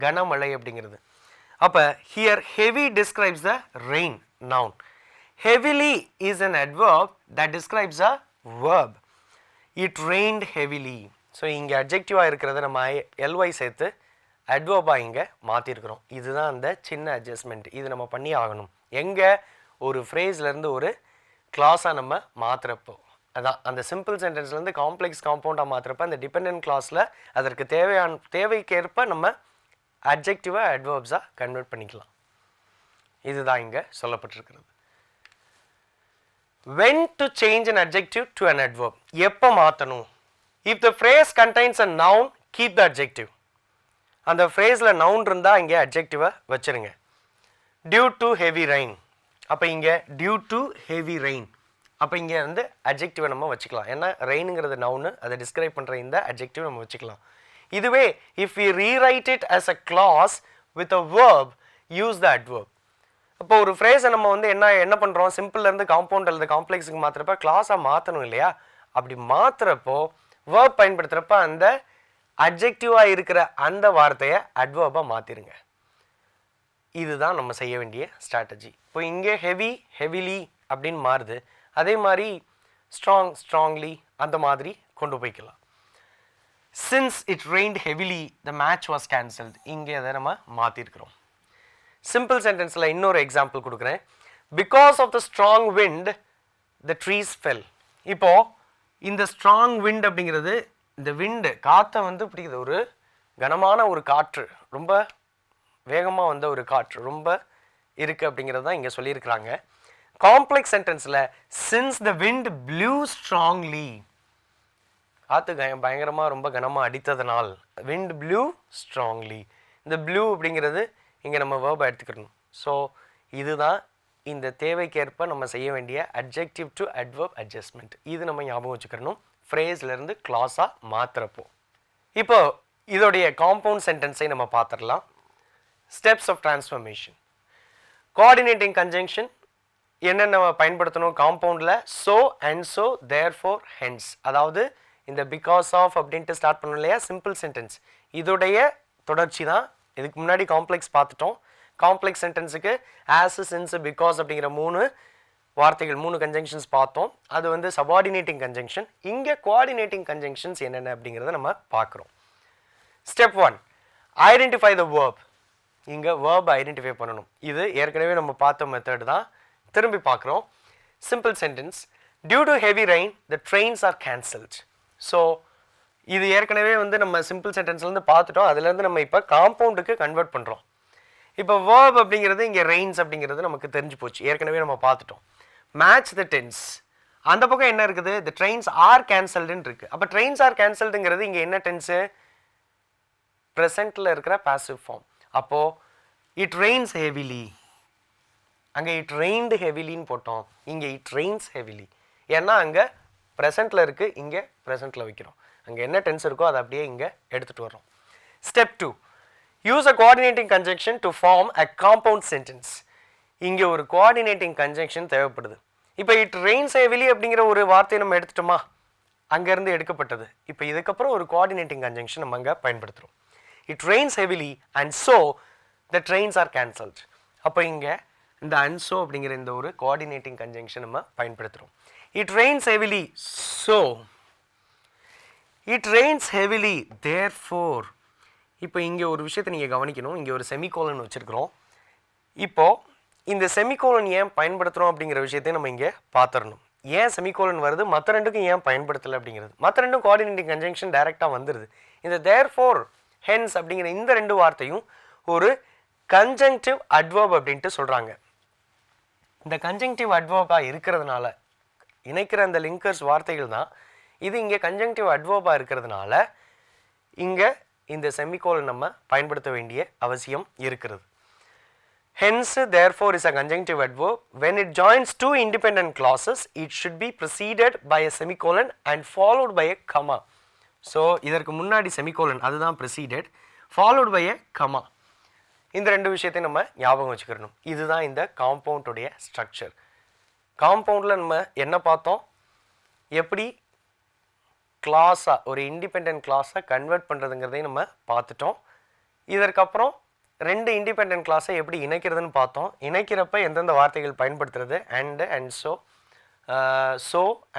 கனமழை அப்படிங்கிறது. அப்போ here heavy describes the rain noun. Heavily is an adverb that describes a verb. It rained heavily. So இங்கே அட்ஜெக்டிவாக இருக்கிறத நம்ம எல்ஒய் சேர்த்து அட்வர்பாக இங்கே மாற்றிருக்கிறோம். இதுதான் அந்த சின்ன அட்ஜஸ்ட்மெண்ட். இது நம்ம பண்ணி ஆகணும். எங்கே ஒரு ஃப்ரேஸ்லேருந்து ஒரு கிளாஸாக நம்ம மாற்றுறப்போ, அதான் அந்த சிம்பிள் சென்டென்ஸ்லேருந்து காம்ப்ளெக்ஸ் காம்பவுண்டாக மாற்றுறப்ப அந்த டிபெண்டன்ட் கிளாஸில் அதற்கு தேவைக்கேற்ப நம்ம அட்ஜெக்டிவாக அட்வர்ப்ஸாக கன்வெர்ட் பண்ணிக்கலாம். இதுதான் இங்கே சொல்லப்பட்டிருக்கிறது. When to change an adjective to an adverb? எப்போ மாற்றணும்? If the phrase contains a noun, keep the adjective. அந்த ஃப்ரேஸில் நவுன் இருந்தால் இங்கே அட்ஜெக்டிவை வச்சுருங்க. டியூ டு ஹெவி ரெயின், அப்போ இங்கே டியூ டு ஹெவி ரெயின், அப்போ இங்கே வந்து அட்ஜெக்டிவை நம்ம வச்சுக்கலாம். ஏன்னா ரெயினுங்கிறது நவுனு, அதை டிஸ்கிரைப் பண்ணுற இந்த அட்ஜெக்டிவ் நம்ம வச்சுக்கலாம். இதுவே if we rewrite it as a clause with a verb, use the adverb. இப்போ ஒரு ஃப்ரேஸை நம்ம வந்து என்ன பண்ணுறோம், சிம்பிள்லேருந்து காம்பவுண்ட் அல்லது காம்ப்ளெக்ஸுக்கு மாற்றுறப்ப கிளாஸாக மாற்றணும் இல்லையா? அப்படி மாற்றுறப்போ வேர்ப் பயன்படுத்துகிறப்ப அந்த அட்ஜெக்டிவாக இருக்கிற அந்த வார்த்தையை அட்வர்பாக மாற்றிடுங்க. இதுதான் நம்ம செய்ய வேண்டிய ஸ்ட்ராட்டஜி. இப்போ இங்கே ஹெவி ஹெவிலி அப்படின்னு மாறுது, அதே மாதிரி ஸ்ட்ராங் ஸ்ட்ராங்லி அந்த மாதிரி கொண்டு போய்க்கலாம். Since it rained heavily the match was cancelled, இங்கே அதை நம்ம மாற்றிருக்கிறோம். சிம்பிள் சென்டென்ஸில் இன்னொரு எக்ஸாம்பிள் கொடுக்குறேன். Because of the strong wind the trees fell. இப்போது இந்த ஸ்ட்ராங் விண்ட் அப்படிங்கிறது இந்த விண்டு காற்றை வந்து பிடிக்குது. ஒரு கனமான ஒரு காற்று, ரொம்ப வேகமாக வந்த ஒரு காற்று ரொம்ப இருக்குது அப்படிங்கிறது தான் இங்கே சொல்லியிருக்கிறாங்க. காம்ப்ளெக்ஸ் சென்டென்ஸில் since the wind blew strongly, காற்று பயங்கரமாக ரொம்ப கனமாக அடித்ததனால் விண்ட் ப்ளூ ஸ்ட்ராங்லி. இந்த ப்ளூ அப்படிங்கிறது இங்கே நம்ம வேர்பை எடுத்துக்கணும். ஸோ இதுதான் இந்த தேவைக்கேற்ப நம்ம செய்ய வேண்டிய அட்ஜெக்டிவ் டு அட்வர்ப் அட்ஜஸ்ட்மெண்ட். இது நம்ம ஞாபகம் வச்சுக்கணும் ஃப்ரேஸ்லேருந்து கிளாஸாக மாற்றுறப்போ. இப்போ இதோடைய காம்பவுண்ட் சென்டென்ஸை நம்ம பார்த்துடலாம். Steps of transformation. Coordinating conjunction என்னென்ன பயன்படுத்தணும் காம்பவுண்டில்? So and so, therefore, hence. அதாவது இந்த பிகாஸ் ஆஃப் அப்படின்ட்டு ஸ்டார்ட் பண்ணணும் இல்லையா சிம்பிள் சென்டென்ஸ், இதோடைய தொடர்ச்சி தான். இதுக்கு முன்னாடி காம்ப்ளெக்ஸ் பார்த்துட்டோம். காம்ப்ளெக்ஸ் சென்டென்ஸுக்கு ஆஸ், சின்ஸ், பிகாஸ் அப்படிங்கிற 3 வார்த்தைகள் 3 கன்ஜங்ஷன்ஸ் பார்த்தோம். அது வந்து சபார்டினேட்டிங் கன்ஜங்ஷன். இங்கே கோஆர்டினேட்டிங் கன்ஜங்ஷன்ஸ் என்னென்ன அப்படிங்கிறத நம்ம பார்க்குறோம். Step 1, identify the verb. இங்கே வேர்பை ஐடென்டிஃபை பண்ணணும். இது ஏற்கனவே நம்ம பார்த்த மெத்தட் தான், திரும்பி பார்க்குறோம். Simple sentence, due to heavy rain the trains are cancelled. So இது ஏற்கனவே வந்து நம்ம சிம்பிள் சென்டென்ஸ்லேருந்து பார்த்துட்டோம். அதுலேருந்து நம்ம இப்போ காம்பவுண்டுக்கு கன்வெர்ட் பண்ணுறோம். இப்போ வேர்ப் அப்படிங்கிறது இங்கே ரெயின்ஸ் அப்படிங்கிறது நமக்கு தெரிஞ்சு போச்சு, ஏற்கனவே நம்ம பார்த்துட்டோம். Match the tense. அந்த பக்கம் என்ன இருக்குது? த ட்ரெயின்ஸ் ஆர் கேன்சல்டுன்னு இருக்குது. அப்போ ட்ரெயின்ஸ் ஆர் கேன்சல்டுங்கிறது இங்கே என்ன டென்ஸு? ப்ரெசென்ட்டில் இருக்கிற பாசிவ் ஃபார்ம். அப்போது இட் ரெயின்ஸ் ஹெவிலி, அங்கே இட் ரெயின்டு ஹெவிலின்னு போட்டோம், இங்கே இட் ரெயின்ஸ் ஹெவிலி. ஏன்னா அங்கே ப்ரெசென்ட்டில் இருக்குது, இங்கே ப்ரெசென்ட்டில் வைக்கிறோம். அங்கே என்ன டென்ஸ் இருக்கோ அதை அப்படியே இங்கே எடுத்துகிட்டு வரோம். Step 2, use a coordinating conjunction to form a compound sentence. இங்கே ஒரு கோஆர்டினேட்டிங் கன்ஜங்ஷன் தேவைப்படுது. இப்போ இட் ரெயின்ஸ் ஹெவிலி அப்படிங்கிற ஒரு வார்த்தையை நம்ம எடுத்துட்டோமா, அங்கேருந்து எடுக்கப்பட்டது. இப்போ இதுக்கப்புறம் ஒரு கோஆர்டினேட்டிங் கன்ஜங்ஷன் நம்ம அங்கே பயன்படுத்துகிறோம். It rains heavily and so the trains are cancelled. அப்போ இங்கே இந்த அண்ட் ஸோ அப்படிங்கிற இந்த ஒரு கோஆர்டினேட்டிங் கன்ஜங்ஷன் நம்ம பயன்படுத்துகிறோம். It rains heavily so, it rains heavily therefore. இப்போ இங்கே ஒரு விஷயத்தை நீங்கள் கவனிக்கணும். இங்கே ஒரு செமிகோலன் வச்சுருக்கிறோம். இப்போது இந்த செமிகோலன் ஏன் பயன்படுத்துகிறோம் அப்படிங்கிற விஷயத்தையும் நம்ம இங்கே பார்த்துடணும். ஏன் செமிகோலன் வருது, மற்ற ரெண்டுக்கும் ஏன் பயன்படுத்தலை அப்படிங்கிறது. மற்ற ரெண்டும் கோஆர்டினேட்டிங் கன்ஜங்ஷன் டைரெக்டாக வந்துடுது. இந்த தேர்ஃபோர், ஹென்ஸ் அப்படிங்கிற இந்த ரெண்டு வார்த்தையும் ஒரு கன்ஜங்டிவ் அட்வர்ப் அப்படின்ட்டு சொல்கிறாங்க. இந்த கன்ஜங்டிவ் அட்வர்பாக இருக்கிறதுனால, இணைக்கிற அந்த லிங்கர்ஸ் வார்த்தைகள் தான் இது. இங்கே கன்ஜங்டிவ் அட்வர்பாக இருக்கிறதுனால இங்கே இந்த செமிகோலன் நம்ம பயன்படுத்த வேண்டிய அவசியம் இருக்கிறது. Hence, therefore is a conjunctive adverb. When it joins two independent clauses, it should be preceded by a semicolon and followed by a comma. So, இதற்கு முன்னாடி செமிகோலன், அதுதான் preceded, followed by a comma. இந்த ரெண்டு விஷயத்தையும் நம்ம ஞாபகம் வச்சுக்கிறணும். இதுதான் இந்த காம்பவுண்டுடைய ஸ்ட்ரக்சர். காம்பவுண்டில் நம்ம என்ன பார்த்தோம், எப்படி கிளாஸாக ஒரு இண்டிபெண்ட் கிளாஸாக கன்வெர்ட் பண்ணுறதுங்கிறதையும் நம்ம பார்த்துட்டோம். இதற்கப்புறம் ரெண்டு இண்டிபெண்ட் கிளாஸை எப்படி இணைக்கிறதுன்னு பார்த்தோம். இணைக்கிறப்ப எந்தெந்த வார்த்தைகள் பயன்படுத்துறது, and so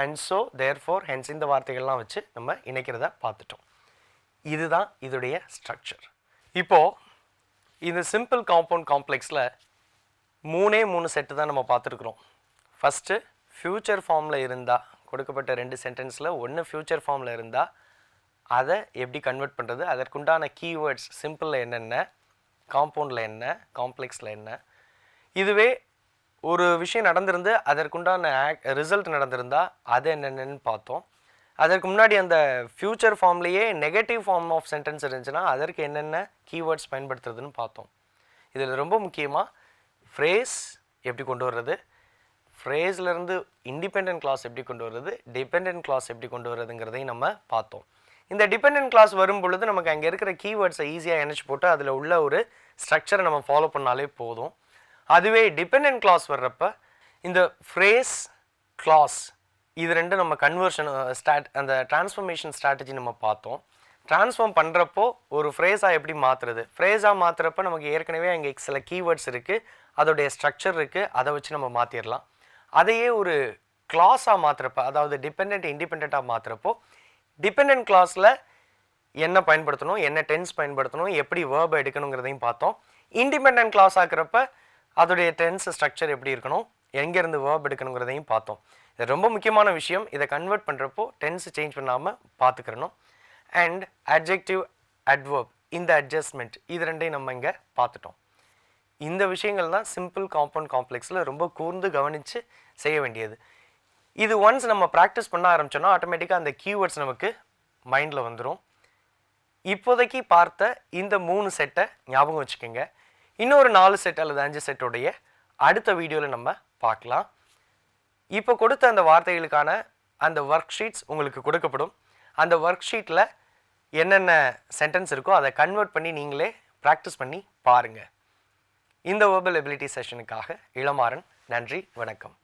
and so therefore hence இந்த வார்த்தைகள்லாம் வச்சு நம்ம இணைக்கிறத பார்த்துட்டோம். இதுதான் இதோடைய ஸ்ட்ரக்சர். இப்போது இந்த சிம்பிள் காம்பவுண்ட் காம்ப்ளெக்ஸில் மூணு செட்டு தான் நம்ம பார்த்துருக்குறோம். ஃபஸ்ட்டு ஃப்யூச்சர் ஃபார்மில் இருந்தால், கொடுக்கப்பட்ட ரெண்டு சென்டென்ஸில் ஒன்று ஃப்யூச்சர் ஃபார்மில் இருந்தால் அதை எப்படி கன்வெர்ட் பண்ணுறது, அதற்குண்டான கீவேர்ட்ஸ் சிம்பிளில் என்னென்ன, காம்பவுண்டில் என்ன, காம்ப்ளெக்ஸில் என்ன. இதுவே ஒரு விஷயம் நடந்திருந்து அதற்குண்டான ரிசல்ட் நடந்திருந்தால் அது என்னென்னு பார்த்தோம். அதற்கு முன்னாடி அந்த ஃப்யூச்சர் ஃபார்ம்லேயே நெகட்டிவ் ஃபார்ம் ஆஃப் சென்டென்ஸ் இருந்துச்சுன்னா அதற்கு என்னென்ன கீவேர்ட்ஸ் பயன்படுத்துறதுன்னு பார்த்தோம். இதில் ரொம்ப முக்கியமாக ஃப்ரேஸ் எப்படி கொண்டு வர்றது, ஃப்ரேஸ்லேருந்து இண்டிபெண்ட் கிளாஸ் எப்படி கொண்டு வர்றது, டிபெண்ட் கிளாஸ் எப்படி கொண்டு வர்றதுங்கிறதையும் நம்ம பார்த்தோம். இந்த டிபெண்ட் கிளாஸ் வரும் பொழுது நமக்கு அங்கே இருக்கிற கீவேர்ட்ஸை ஈஸியாக இணைச்சி போட்டு அதில் உள்ள ஒரு ஸ்ட்ரக்சரை நம்ம ஃபாலோ பண்ணாலே போதும். அதுவே டிபெண்ட் கிளாஸ் வர்றப்ப இந்த ஃப்ரேஸ், கிளாஸ் இது ரெண்டும் நம்ம கன்வர்ஷன் அந்த டிரான்ஸ்ஃபர்மேஷன் ஸ்ட்ராட்டஜி நம்ம பார்த்தோம். டிரான்ஸ்ஃபார்ம் பண்ணுறப்போ ஒரு ஃப்ரேஸாக எப்படி மாற்றுறது, ஃப்ரேஸாக மாற்றுறப்ப நமக்கு ஏற்கனவே அங்கே சில கீவேர்ட்ஸ் இருக்குது, அதோடைய ஸ்ட்ரக்சர் இருக்குது, அதை வச்சு நம்ம மாற்றிடலாம். அதையே ஒரு கிளாஸாக மாற்றுறப்ப, அதாவது டிபெண்ட் இண்டிபெண்ட்டாக மாற்றுறப்போ டிபெண்ட் கிளாஸில் என்ன பயன்படுத்தணும், என்ன டென்ஸ் பயன்படுத்தணும், எப்படி வேர்பை எடுக்கணுங்கிறதையும் பார்த்தோம். இண்டிபெண்ட் கிளாஸ் ஆக்குறப்ப அதோடைய டென்ஸ் ஸ்ட்ரக்சர் எப்படி இருக்கணும், எங்கேருந்து வேர்ப் எடுக்கணுங்கிறதையும் பார்த்தோம். இது ரொம்ப முக்கியமான விஷயம். இதை கன்வெர்ட் பண்ணுறப்போ டென்ஸ் சேஞ்ச் பண்ணாமல் பார்த்துக்கிறணும். அண்ட் அட்ஜெக்டிவ், அட்வர்ப், இந்த அட்ஜஸ்ட்மெண்ட் இது ரெண்டையும் நம்ம இங்கே பார்த்துட்டோம். இந்த விஷயங்கள் தான் சிம்பிள் காம்பவுண்ட் காம்ப்ளெக்ஸில் ரொம்ப கூர்ந்து கவனித்து செய்ய வேண்டியது. இது ஒன்ஸ் நம்ம ப்ராக்டிஸ் பண்ண ஆரம்பிச்சோன்னா ஆட்டோமேட்டிக்காக அந்த கீவேர்ட்ஸ் நமக்கு மைண்டில் வந்துடும். இப்போதைக்கு பார்த்த இந்த 3 செட்டை ஞாபகம் வச்சுக்கோங்க. இன்னொரு 4 செட் அல்லது 5 செட்டோடைய அடுத்த வீடியோவில் நம்ம பார்க்கலாம். இப்போ கொடுத்த அந்த வார்த்தைகளுக்கான அந்த ஒர்க் ஷீட்ஸ் உங்களுக்கு கொடுக்கப்படும். அந்த ஒர்க் ஷீட்டில் என்னென்ன சென்டென்ஸ் இருக்கோ அதை கன்வெர்ட் பண்ணி நீங்களே ப்ராக்டிஸ் பண்ணி பாருங்கள். இந்த வெர்பல் எபிலிட்டி செஷனுக்காக இளமாறன். நன்றி, வணக்கம்.